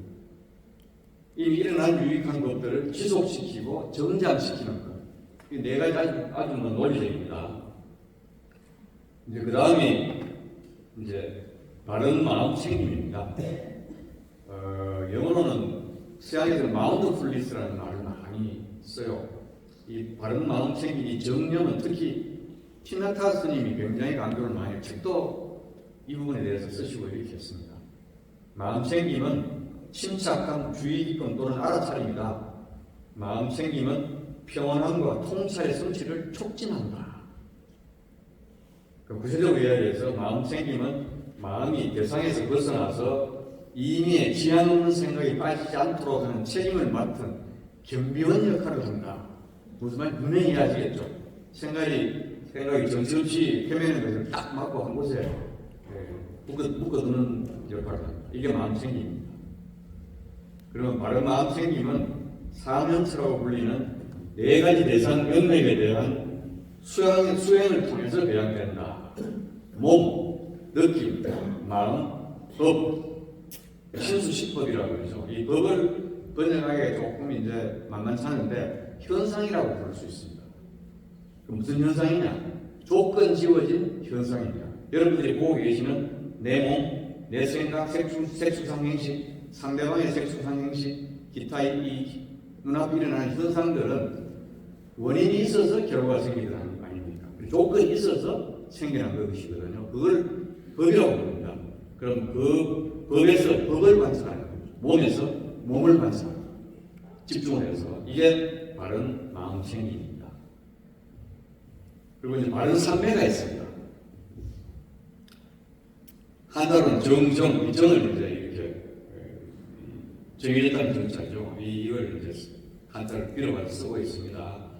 이미 일어난 유익한 것들을 지속시키고 정장시키는 것. 이 4가지 아주 논리적입니다. 이제 그 다음이 이제 바른 마음 챙김입니다. 영어로는 서양에서는 마운드풀리스라는 말을 많이 써요. 이 바른 마음 챙김, 이 정념은 특히 티나타 스님이 굉장히 강조를 많이 해요. 책도 이 부분에 대해서 쓰시고 이렇게 했습니다. 마음 챙김은 침착함, 주의 깊음 또는 알아차림이다. 마음 챙김은 평온함과 통찰의 성취를 촉진한다. 구체적으로 이야기해서 마음 챙김은 마음이 대상에서 벗어나서 이미에 지향 없는 생각이 빠지지 않도록 하는 책임을 맡은 경비원 역할을 한다. 무슨 말인지 분명히 이해하시겠죠? 생각이 정신없이 헤매는 것을 딱 막고 한 곳에 묶어두는 역할을 합니다. 이게 마음 챙김입니다. 그러면 바른 마음 챙김은 사면처라고 불리는 4가지 대상 영역에 대한 수행을 통해서 배양된다. 몸, 느낌, 마음, 법, 신수식법이라고 그러죠. 이 법을 번역하기가 조금 이제 만만치 않은데 현상이라고 부를 수 있습니다. 무슨 현상이냐? 조건 지어진 현상입니다. 여러분들이 보고 계시는 내 몸, 내 생각, 색수상 행식, 상대방의 색수상 행식, 기타 이 눈앞에 일어나는 현상들은 원인이 있어서 결과가 생기는 거 아닙니까? 조건이 있어서 생겨난 것이거든요. 그걸 법이라고 부릅니다. 그럼 그 법에서 법을 관찰하는 거죠. 몸에서 몸을 관찰하는 거죠. 집중을 해서 이게 바른 마음 챙김입니다. 그리고 이제 바른 삼매가 있습니다. 한자로는 정정, 이 정을 이제 이렇게 정해졌다는 정자죠. 이걸 이제 한자를 빌어가지고 쓰고 있습니다.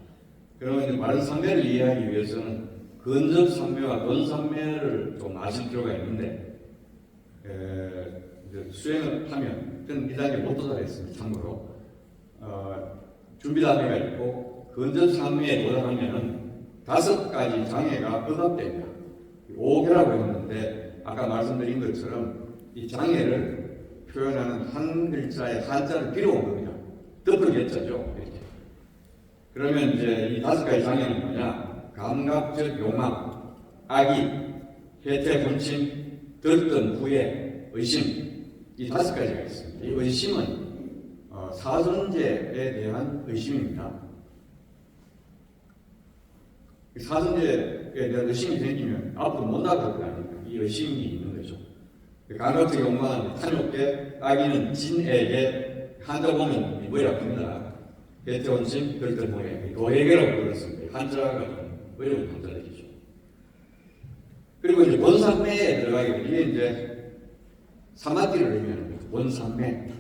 그러면 이제 바른 삼매를 이해하기 위해서는 근접 삼매와 근삼매를 좀 아실 필요가 있는데, 이제 수행을 하면, 저는 이 단계 못 도달했습니다. 참고로. 준비 단계가 있고, 근접 삼매에 도달하면은 5가지 장애가 억압됩니다. 5개라고 했는데, 아까 말씀드린 것처럼 이 장애를 표현하는 한 글자의 한자를 빌어온 겁니다. 덮을 개자죠. 이렇게. 그러면 이제 이 5가지 장애는 뭐냐? 감각적 욕망, 악의, 혜택 본침, 들뜬 후회, 의심, 이 5가지가 있습니다. 이 의심은 사선제에 대한 의심입니다. 사선제에 대한 의심이 생기면 앞으로 못 나갈 거 아닙니까? 이 의심이 있는 거죠. 감각적 욕망은 탐욕계, 악의는 진에게, 한자 보면 뭐라고 합니다. 혜택 본침, 들뜬 후회, 도해계라고 불렀습니다. 한자가 어려운 한자들이죠. 그리고 이제 원삼매에 들어가게 되면 이게 이제 사마디를 의미하는 거죠. 원삼매.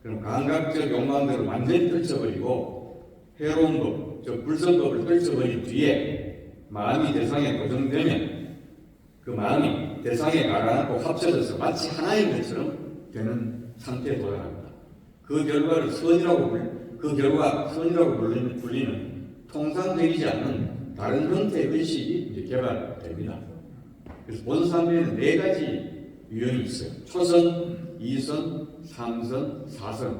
그럼 감각적 욕망들을 완전히 떨쳐버리고 해로운 법, 즉 불성법을 떨쳐버린 뒤에 마음이 대상에 고정되면 그 마음이 대상에 가라앉고 합쳐져서 마치 하나인 것처럼 되는 상태에 도달합니다. 그 결과를 선이라고 불리는 통상적이지 않는 다른 형태의 의식이 이제 개발됩니다. 그래서 원삼매에는 4가지 유형이 있어요. 초선, 2선, 3선, 4선.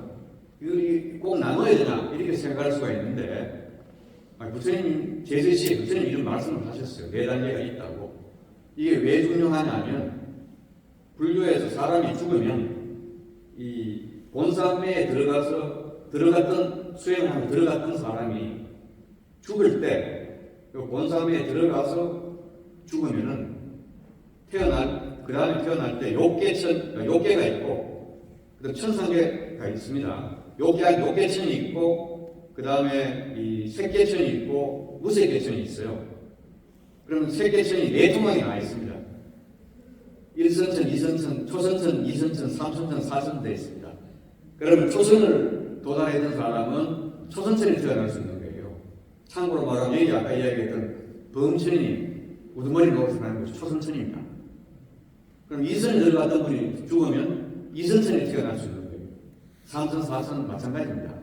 이걸 꼭 나눠야 되나 이렇게 생각할 수가 있는데, 부처님 제세시에 부처님 이런 말씀을 하셨어요. 4단계가 있다고. 이게 왜 중요하냐면 불교에서 사람이 죽으면 이 본삼매에 수행하며 들어갔던 사람이 죽을 때 그 본삼매에 들어가서 죽으면은 그 다음에 태어날 때 욕계가 있고, 그 다음 천상계가 있습니다. 욕계천이 있고, 그 다음에 이 색계천이 있고, 무색계천이 있어요. 그러면 색계천이 4토막이 나와 있습니다. 1선천, 2선천, 초선천, 2선천, 3선천, 4선천 되어 있습니다. 그러면 초선을 도달해야 되는 사람은 초선천에 태어날 수 있는 거예요. 참고로 말하면 여기 아까 이야기했던 범천이 우두머리 놓아서 가는 것이 초선천입니다. 그럼 2선에 들어갔던 분이 죽으면 2선천에 태어날 수 있는 거예요. 3선, 4선 마찬가지입니다.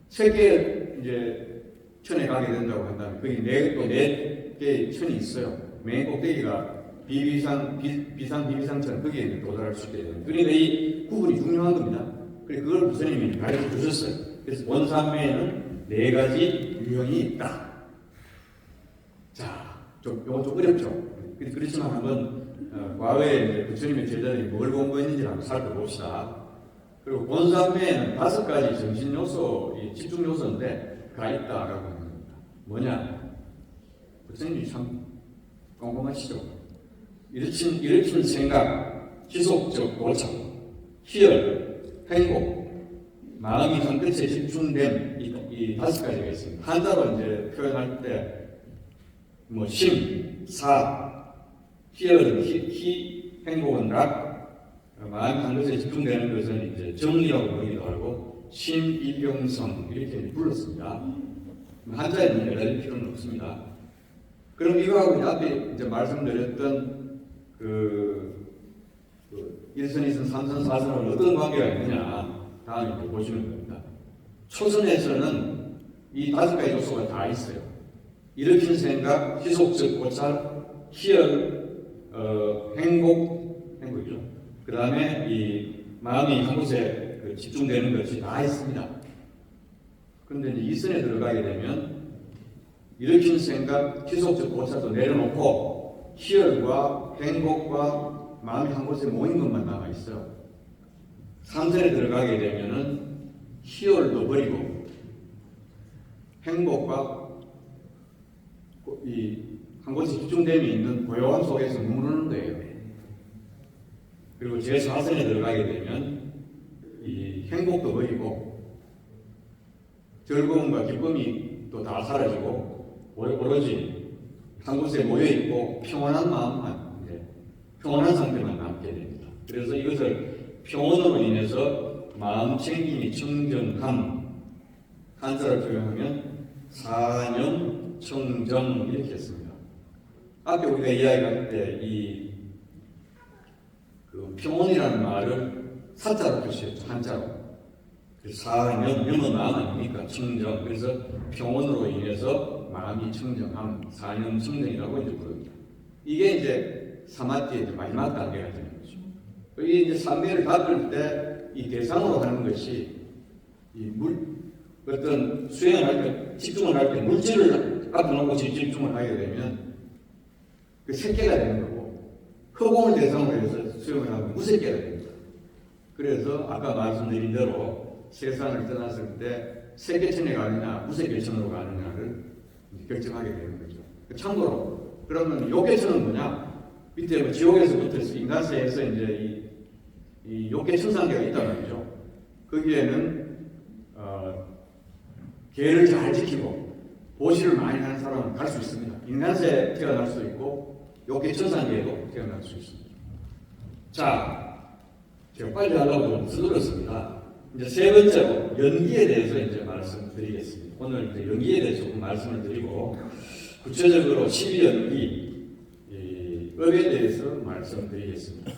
세계 이제 천에 가게 된다고 한다면 거기 4개의 천이 있어요. 맨 꼭대기가 비상천 거기에 도달할 수 있게 되는. 그러니까 이 구분이 중요한 겁니다. 그래서 그걸 부처님이 가르쳐 주셨어요. 그래서 원삼매에는 4가지 유형이 있다. 자, 요거 좀 어렵죠. 그렇지만 한번 과거에 이제 부처님의 제자들이 뭘 공부했는지 한번 살펴봅시다. 그리고 본산매에는 5가지 정신 요소, 집중 요소인데 가 있다라고 하는 겁니다. 뭐냐? 부처님이 참 꼼꼼하시죠. 일으킨 생각, 지속적 고착, 희열, 행복, 마음이 한 끝에 집중된 이 5가지가 있습니다. 한자로 이제 표현할 때 뭐 심, 사, 희열은 희, 행복은 락, 마음이 한 것에 집중되는 것은 이제 정리라고 부르기도 하고 심일경성 이렇게 불렀습니다. 한자에는 열릴 필요는 없습니다. 그럼 이거하고 앞에 이제 말씀드렸던 일선이선, 삼선, 사선은 어떤 관계가 있느냐 다음에 이제 보시면 됩니다. 초선에서는 이 5가지 요소가 다 있어요. 일으킨 생각, 지속적 고찰, 희열, 행복이죠. 그 다음에 이 마음이 한 곳에 집중되는 것이 다 있습니다. 그런데 이제 이선에 들어가게 되면 일으킨 생각, 지속적 고찰도 내려놓고 희열과 행복과 마음이 한 곳에 모인 것만 남아 있어요. 3선에 들어가게 되면은 희열도 버리고 행복과 이 한 곳에 집중됨이 있는 고요함 속에서 머무르는 거예요. 그리고 제4선에 들어가게 되면 이 행복도 버리고 즐거움과 기쁨이 또 다 사라지고 오로지 한 곳에 모여 있고 평온한 마음만 평온한 상태만 남게 됩니다. 그래서 이것을 평온으로 인해서 마음 챙김이 청정함, 한자를 표현하면 사념 청정 이렇게 했습니다. 앞에 우리가 이야기할 때 이 평온이라는 말을 사자로 표시했죠. 한자로. 사념, 염은 마음 아닙니까? 청정. 그래서 평온으로 인해서 마음이 청정함, 사념 청정이라고 이제 부릅니다. 이게 이제 사마티의 마지막 단계가 되는 거죠. 이게 이제 삼매를 닦을 때 이 대상으로 하는 것이 어떤 수행을 할 때, 집중을 할 때 물질을 앞에 놓고 집중을 하게 되면 그 색계가 되는 거고, 허공을 대상으로 해서 수행을 하면 무색계가 됩니다. 그래서 아까 말씀드린 대로 세상을 떠났을 때 색계천에 가느냐, 무색계천으로 가느냐를 결정하게 되는 거죠. 참고로, 그러면 욕계천은 뭐냐? 밑에 뭐 지옥에서부터 인간세에서 이제 이 욕계천상계가 있단 말이죠. 거기에는 계를 잘 지키고 보시를 많이 하는 사람은 갈 수 있습니다. 인간세에 태어날 수도 있고 욕계천상계에도 태어날 수 있습니다. 자, 제가 빨리 하려고 좀 서둘렀습니다. 이제 세 번째로 연기에 대해서 이제 말씀드리겠습니다. 오늘 이제 연기에 대해서 조금 말씀을 드리고 구체적으로 12연기 업에 대해서 말씀드리겠습니다.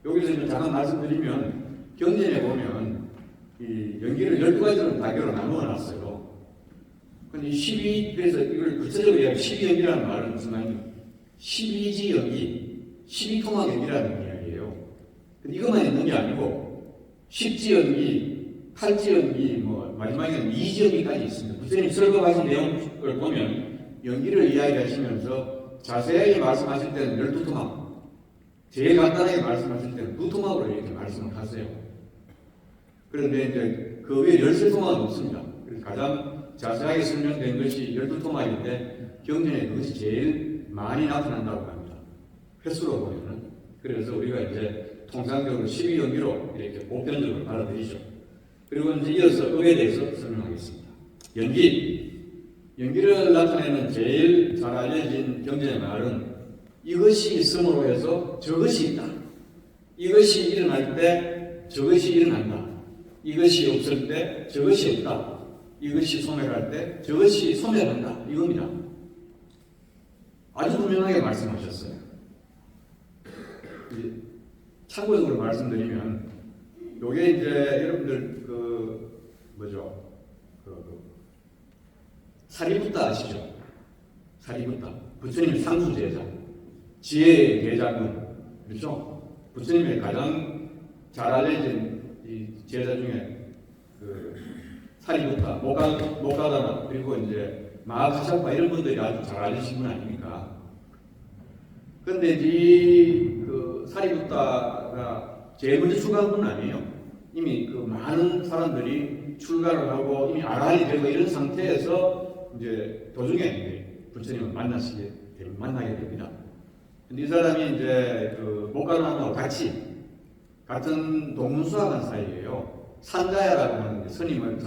여기서 이제 잠깐 말씀드리면 경전에 보면 이 연기를 12가지로 단계로 나누어 놨어요. 근데 12, 그래서 이걸 구체적으로 얘기하면 12연기라는 말은 무슨 말이냐면 12지 연기, 12통합 연기라는 이야기예요. 근데 이것만 있는 게 아니고 10지 연기, 8지 연기, 뭐 마지막에는 2지 연기까지 있습니다. 부처님 설법하신 내용을 보면 연기를 이야기하시면서 자세히 말씀하실 때는 12통합, 제일 간단하게 말씀하실 때는 2통합으로 이렇게 말씀을 하세요. 그런데 이제 그 위에 13통합은 없습니다. 그래서 가장 자세하게 설명된 것이 12통합인데 경전에 그것이 제일 많이 나타난다고 합니다. 횟수로 보면은. 그래서 우리가 이제 통상적으로 12연기로 이렇게 보편적으로 받아들이죠. 그리고 이제 이어서 업에 대해서 설명하겠습니다. 연기를 나타내는 제일 잘 알려진 경전의 말은 이것이 있음으로 해서 저것이 있다. 이것이 일어날 때 저것이 일어난다. 이것이 없을 때 저것이 없다. 이것이 소멸할 때 저것이 소멸한다. 이겁니다. 아주 분명하게 말씀하셨어요. 참고적으로 말씀드리면 요게 이제 여러분들 사리붓다 아시죠? 사리붓다. 부처님 상수제자. 지혜의 대장은 그렇죠? 부처님의 가장 잘 알려진 이 제자 중에 사리붓다, 모가다나 그리고 이제 마하카샤파 이런 분들이 아주 잘 알려진 분 아닙니까? 그런데 이 사리부타가 제일 먼저 출가한 분은 아니에요. 이미 그 많은 사람들이 출가를 하고 이미 아란이 되고 이런 상태에서 이제 도중에 이제 부처님을 만나게 됩니다. 근데 이 사람이 이제 그 목가람하고 같은 동문수학한 사이예요. 산자야라고 하는 스님을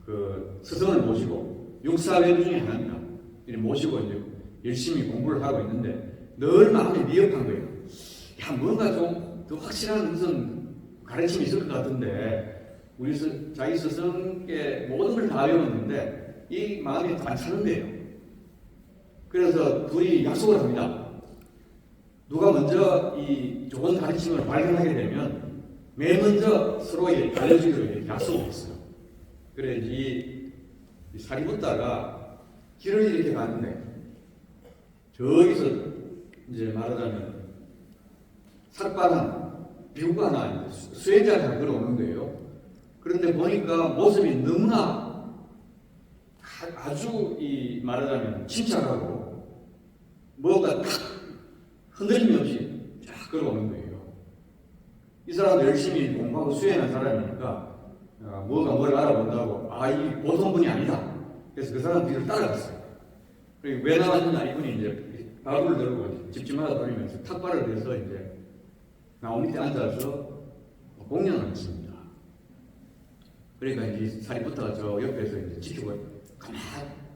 그 스승을 모시고 육사외도 중에 하나입니다. 이렇게 모시고 이제 열심히 공부를 하고 있는데 늘 마음이 미흡한 거예요. 야, 뭔가 좀 더 확실한 무슨 가르침이 있을 것 같은데 우리 자기 스승께 모든 걸 다 배웠는데 이 마음이 안 차는데요. 그래서 둘이 약속을 합니다. 누가 먼저 이 좋은 가르침을 발견하게 되면 맨 먼저 서로에게 알려주기로 약속을 했어요. 그래 이 사리부타가 길을 이렇게 가는데 저기서 이제 말하자면 삭발한 비구가 하나 수혜자가 하나 들어오는 거예요. 그런데 보니까 모습이 너무나 아주 이 말하자면 침착하고 뭐가 딱 흔들림이 없이 쫙 걸어오는 거예요. 이 사람도 열심히 공부하고 수행한 사람이니까 뭐가 뭘 알아본다고 이 보통 분이 아니다. 그래서 그 사람 뒤를 따라갔어요. 그리고 왜 나왔느냐 이분이 이제 바구를 들고 집집마다 돌리면서 탁발을 대서 이제 나무 밑에 앉아서 공연을 했습니다. 그러니까 이제 사리부타가 저 옆에서 이제 지키고 가만히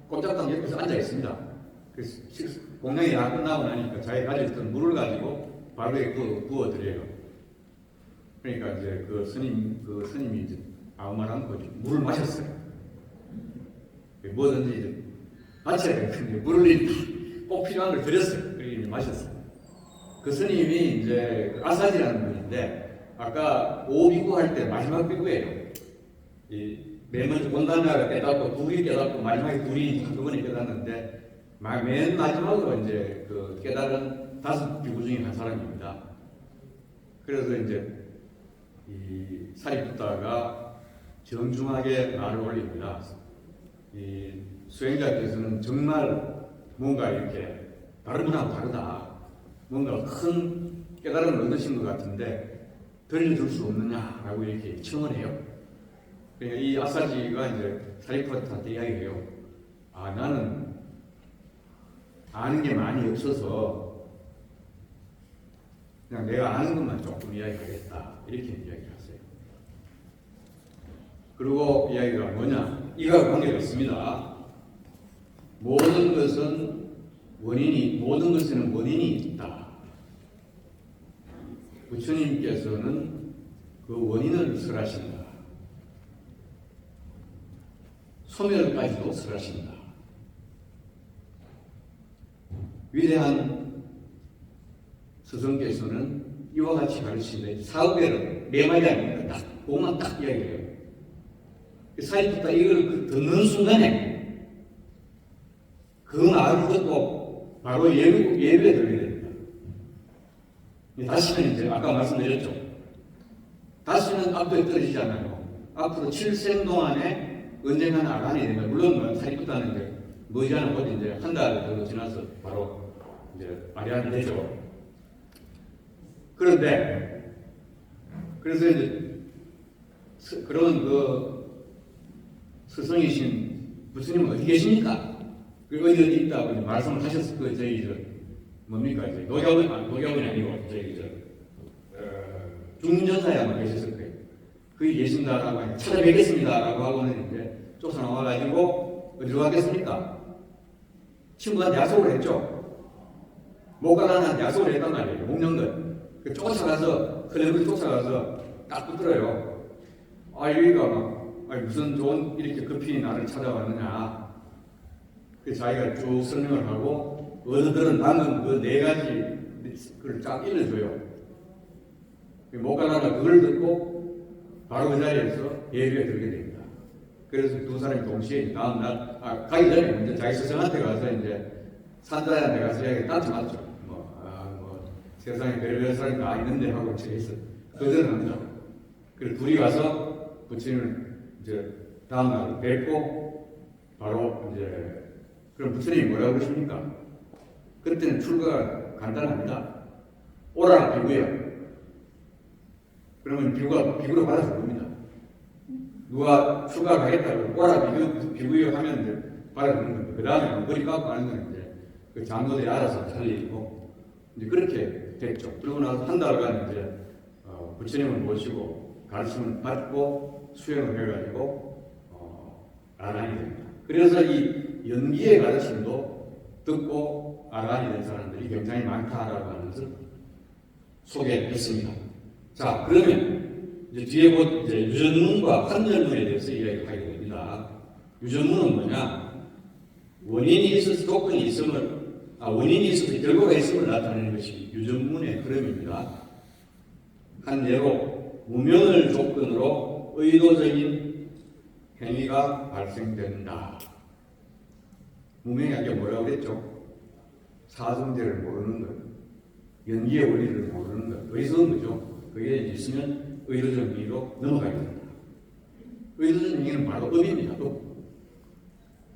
꼼짝당 옆에서 앉아 있습니다. 그래서 공연이 다 끝나고 나니까 자기 가져있던 물을 가지고 바로에 부어드려요. 그러니까 이제 그 스님이 이제 아무 말 안 하고 물을 마셨어요. 뭐든지 이제 마셔야 되는데 물을 꼭 필요한 걸 드렸어요. 그리고 마셨어요. 그 스님이 이제 아사지라는 분인데 아까 5비구 할 때 마지막 비구예요. 맨 먼저 온단나가 깨닫고 둘이 깨닫고 마지막에 둘이 한꺼번에 깨닫는데 맨 마지막으로 이제 그 깨달은 5비구 중에 한 사람입니다. 그래서 이제 이 사리부타가 정중하게 말을 올립니다. 이 수행자께서는 정말 뭔가 이렇게 다른 분하고 다르다. 뭔가 큰 깨달음을 얻으신 것 같은데 들려줄 수 없느냐라고 이렇게 청을 해요. 그러니까 이 아사지가 이제 사리부타한테 이야기해요. 나는 아는 게 많이 없어서 그냥 내가 아는 것만 조금 이야기하겠다. 이렇게 이야기를 하세요. 그리고 이야기가 뭐냐? 이가 관계가 있습니다. 모든 것에는 원인이 있다. 부처님께서는 그 원인을 설하신다. 소멸까지도 설하신다. 위대한 스승께서는 이와 같이 가르치는데 사후배를 네 마디 아닙니까? 딱 그것만 딱 이야기해요. 사리부타 이걸 듣는 순간에 그 말을 듣고 바로 예배에 들게 됩니다. 다시는 이제 아까 말씀드렸죠. 다시는 앞에 떨어지지 않아요. 앞으로 7생 동안에 언젠가는 아란이 되면 물론 사리부타는 이제 머지않아 곧 이제 한 달 정도 지나서 바로 이제 아란이 되죠. 그런데 그래서 이제 그런 그 스승이신 부처님은 어디 계십니까? 그 어디 있다고 말씀을 하셨을 거예요. 저희 뭡니까 이제 녹야원이 아니고 저희 중전사에 아마 계셨을 거예요. 거기 계신다라고 찾아뵙겠습니다라고 하고는 이제 쫓아 나와가지고 어디로 가겠습니까? 친구한테 약속을 했죠. 못 가라는 약속을 했단 말이에요. 목련걸. 쫓아가서 클럽을 쫓아가서 딱 붙들어요. 여기가 막 무슨 좋은 이렇게 급히 나를 찾아왔느냐. 그 자기가 쭉 설명을 하고 어른들은 방금 그 네 가지 그걸 쫙 일러줘요. 못 가라가 그걸 듣고 바로 그 자리에서 예배에 들게 됩니다. 그래서 두 사람이 동시에 다음날 가기 전에 먼저 자기 스승한테 가서 이제 산자한테 가서 이야기 딱 맞죠. 세상에 별별 사람이 다 있는데 하고 제에서 거절합니다. 그리고 둘이 가서 부처님을 이제 다음날 뵙고 바로 이제 그럼 부처님이 뭐라고 그러십니까? 그때는 출가가 간단합니다. 오라라 비구예요. 그러면 비구로 받아줄 겁니다. 누가 휴가 가겠다고 오라 비구요 하면 이제 받아주는 겁니다. 그 다음에 머리 깎고 하는 건 이제 그 장로들이 알아서 살리고 이제 그렇게 됐죠. 그러고 나서 한 달간 이제 부처님을 모시고 가르침을 받고 수행을 해가지고 아란이 됩니다. 그래서 이 연기의 가르침도 듣고 아란이 된 사람들이 굉장히 많다라고 하는 것을 소개했습니다. 자, 그러면 이제 뒤에 곧 이제 유전문과 환절문에 대해서 이야기하게 됩니다. 유전문은 뭐냐? 원인이 있어서 조건이 있음을, 원인이 있어서 결과가 있음을 나타내는 것이 유전문의 흐름입니다. 한 예로 무명을 조건으로 의도적인 행위가 발생된다. 무명이 아까 뭐라고 그랬죠? 사성제를 모르는 것, 연기의 원리를 모르는 것, 어리석은 거죠. 그게 있으면 의도적 행위로 넘어가야 됩니다. 의도적 행위는 바로 업입니다.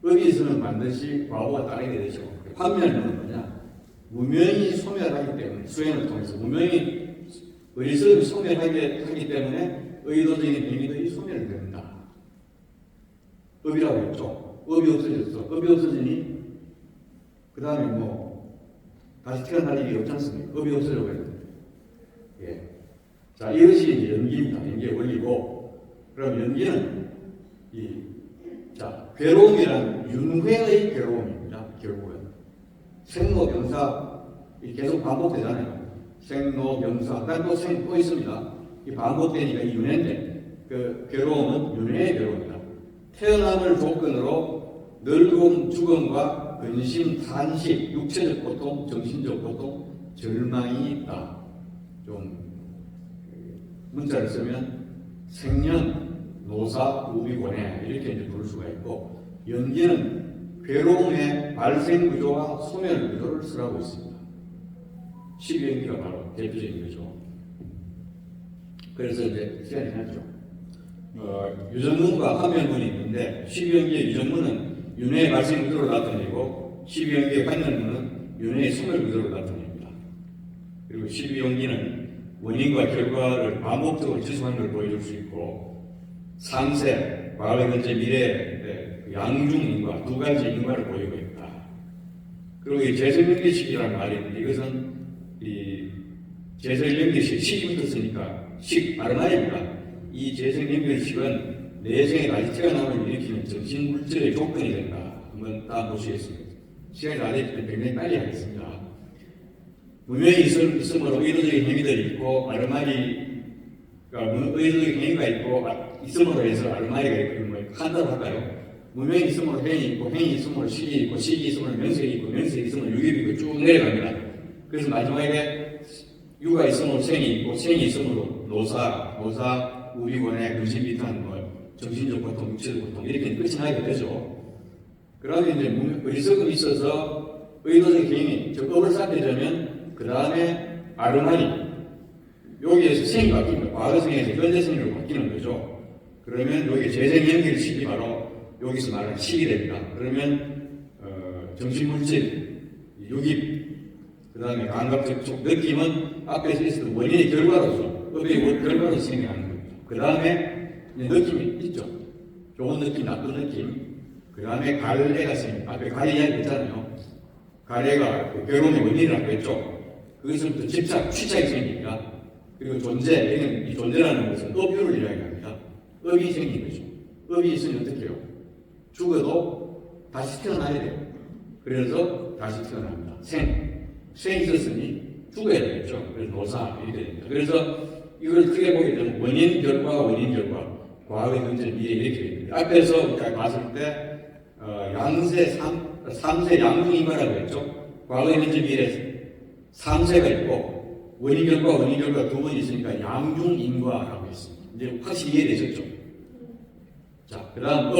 업이 있으면 반드시 과보가 따르게 되죠. 판면은 뭐냐? 무명이 소멸하기 때문에, 수행을 통해서 무명이 어리석음이 소멸하게 하기 때문에 의도적인 행위들이 소멸된다. 업이라고 했죠. 업이 없어졌어. 업이 없어지니 그 다음에 뭐 다시 태어날 일이 없지 않습니까? 업이 없어져버려요. 예. 자, 이것이 이제 연기입니다. 연기의 원리고, 그럼 연기는 괴로움이란 윤회의 괴로움입니다. 결국은 생로병사 계속 반복되잖아요. 생로병사, 그다음 또 있습니다. 이 반복되니까 이 윤회인데 그 괴로움은 윤회의 괴로움이다. 태어남을 조건으로 늙음, 죽음과 근심, 탄식, 육체적 고통, 정신적 고통, 절망이 있다. 좀 문자를 쓰면 생년, 노사, 우비고뇌 이렇게 이제 부를 수가 있고, 연기는 괴로움의 발생 구조와 소멸 구조를 쓰라고 있습니다. 12연기가 바로 대표적인 거죠. 그래서 이제 시간이 지났죠. 유전문과 화면문이 있는데 12연기의 유전문은 윤회의 발생 구조를 나타내고 12연기의 환연문은 윤회의 소멸 구조를 나타냅니다. 그리고 12연기는 원인과 결과를 반복적으로 지속하는 걸 보여줄 수 있고, 상세, 과거, 현재, 미래의 양중인과 두 가지 인과를 보이고 있다. 그리고 이 재설연기식이라는 말이 있는데, 이것은 이 재설연기식, 식이 붙었으니까 식, 아르마입니다. 이 재설연기식은 내생에 다시 태어남을 일으키는 정신물질의 조건이 된다. 한번 다 보시겠습니다. 시간이 다 됐지만 굉장히 빨리 하겠습니다. 무명이 있으므로 의도적인 행위들이 있고, 아르마리가 의도적인 행위가 있고, 있음으로 해서 아르마리가 있고, 뭐 한다고 할까요? 무명이 있으므로 행위 있고, 행위 있으므로 식이 있고, 식이 있으므로 면색이 있고, 면색이 있으므로 육이 있고, 쭉 내려갑니다. 그래서 마지막에 유가 있으므로 생이 있고, 생이 있으므로 노사, 우비고뇌, 근심비탄, 정신적 고통, 육체적 고통 이렇게 끝이 나게 되죠. 그러면 이제 어리석음이 있어서 의도적 행위, 즉 업을 쌓게 되면 그 다음에 아르마리, 여기에서 생이 바뀝니다. 과거 생에서 현재 생으로 바뀌는 거죠. 그러면 여기 재생연결식이 바로 여기서 말하는 식이 됩니다. 그러면 정신물질, 유깁, 그 다음에 감각적 느낌은 앞에서 있었던 원인의 결과로서, 업의 결과로서 생겨나는 겁니다. 그 다음에 느낌이 있죠. 좋은 느낌, 나쁜 느낌. 그 다음에 가래가 생깁니다. 앞에 가래 이야기 했잖아요. 가래가 괴로움의 원인이라고 했죠. 거기서부터 집착, 취착이 생깁니다. 그리고 존재, 이 존재라는 것은 업유를 이야기합니다. 업이 생긴 거죠. 업이 있으면 어떻게 해요? 죽어도 다시 태어나야 돼요. 그래서 다시 태어납니다. 생이 있었으니 죽어야 되겠죠. 그래서 노사, 이렇게 됩니다. 그래서 이걸 크게 보게 되면 원인, 결과, 과거, 현재, 미래 이렇게 됩니다. 앞에서 봤을 때 양세, 3세 양중인과라고 했죠. 과거, 현재, 미래 3세가 있고 원인, 결과 두 번 있으니까 양중인과라고 했습니다. 이제 확실히 이해되셨죠? 자, 그 다음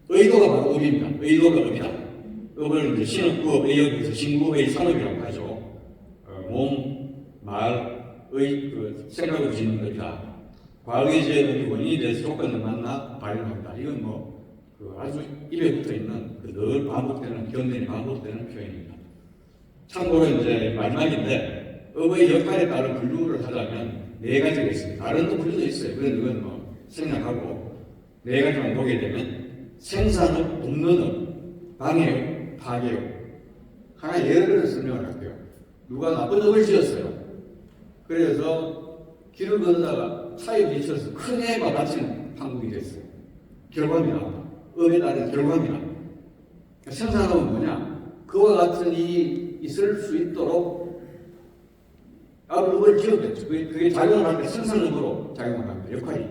의도가 바로 업입니다. 의도가 업이다. 업을 이제 신업구업, 의역에서 신구의 산업이라고 하죠. 몸, 말, 생각으로 짓는 것이다. 과거의 죄의 원인이 돼서 조건을 만나 발현한다. 이건 아주 입에 붙어 있는 늘 반복되는, 견뎌내 반복되는 표현입니다. 참고로 이제 마지막인데, 업의 역할에 따른 분류를 하자면 네 가지가 있습니다. 다른 또 분류도 있어요. 그런 건 뭐 생략하고 네 가지만 보게 되면 생산업, 돕는업, 방해업, 파괴업. 하나 예를 들어서 설명을 할게요. 누가 나쁜 업을 지었어요. 그래서 길을 걷다가 차에 부딪혀서 큰 해가 다치는 판국이 됐어요. 결과이 나온다. 업에 따른 결과이 나온다. 생산업은 뭐냐? 그와 같은 일이 있을 수 있도록 업을 지었겠죠. 그게 작용을 할 때 생산업으로 작용을 합니다. 역할이.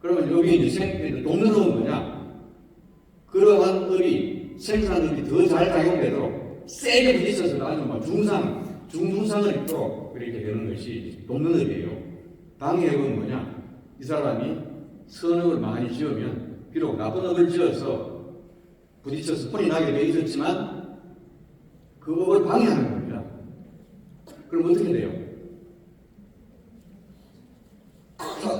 그러면 여기 이제 돕는 업은 뭐냐? 그러한 업이 생산업이 더 잘 작용되도록 세게 부딪혀서 아주 막 중상을 입도록 그렇게 되는 것이 돕는 업이에요. 방해업은 뭐냐? 이 사람이 선업을 많이 지으면 비록 나쁜 업을 지어서 부딪혀서 혼이 나게 되어 있었지만 그 업을 방해하는 겁니다. 그럼 어떻게 돼요?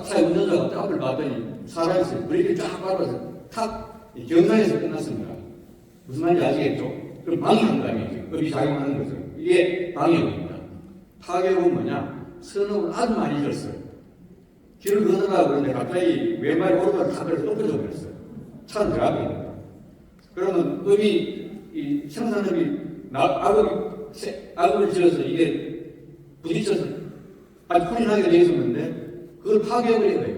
차 운전자가 앞을 봤더니 사람이 있어요. 브레이크를 쫙 밟아서 탁 경사에서 끝났습니다. 무슨 말인지 아시겠죠? 그럼 방해하는 거 아니에요? 업이 작용하는 거죠. 이게 방해업입니다. 파괴업은 뭐냐? 선업을 아주 많이 졌어요. 길을 걷으라고 그러는데 갑자기 왼발이 오른발을 탁 그래서 엎어져 버렸어요. 차는 대합입니다. 그러면 업이, 이 생산업이 악업을 지어서 이게 부딪혀서 아주 혼이 나게 되어 있었는데 그걸 파괴해버린 거예요.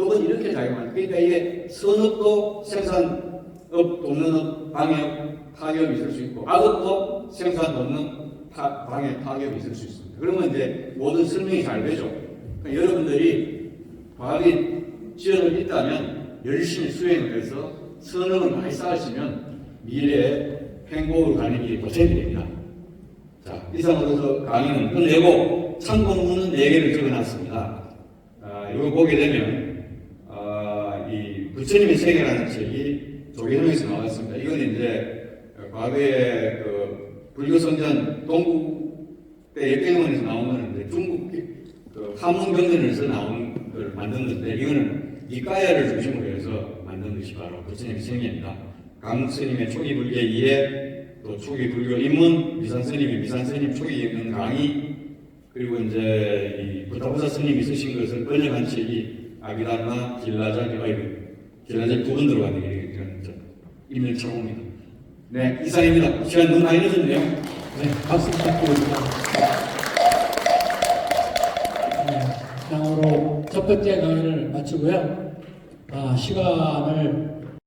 업은 이렇게 작용하는 거예요. 그러니까 이게 선업도 생산업, 돕는업, 방해업, 파괴업이 있을 수 있고 악업도 생산, 돕는 방해, 파괴업이 있을 수 있습니다. 그러면 이제 모든 설명이 잘 되죠. 그러니까 여러분들이 과학이 지원을 있다면 열심히 수행을 해서 선업을 많이 쌓으시면 미래에 행복으로 가는 길이 보탬이 됩니다. 자, 이상으로서 강의는 끝내고 참고문은 4개를 적어놨습니다. 이거 보게 되면 이 부처님의 세계라는 책이 조계종에서 나왔습니다. 이건 이제 과거에 그 불교성전 동국 때 역경원에서 나온 건데 중국 그 화문경전에서 나온 걸 만든 건데 이거는 니까야를 중심으로 해서 만든 것이 바로 부처님의 세계입니다. 강스님의 초기 불교 이해, 또 초기 불교 입문, 미산스님의 미산스님 초기 입문 강의, 그리고 이제 이 부타보사 스님이 쓰신 것을 번역한 책이 아비달마 길라자기, 길라자기 2번 들어가는 게 이런 임일차고입니다. 네, 이상입니다. 시간 너무 많이 늦었네요. 네, 박수 부탁드립니다. 네, 다음으로 첫 번째 강의를 마치고요. 시간을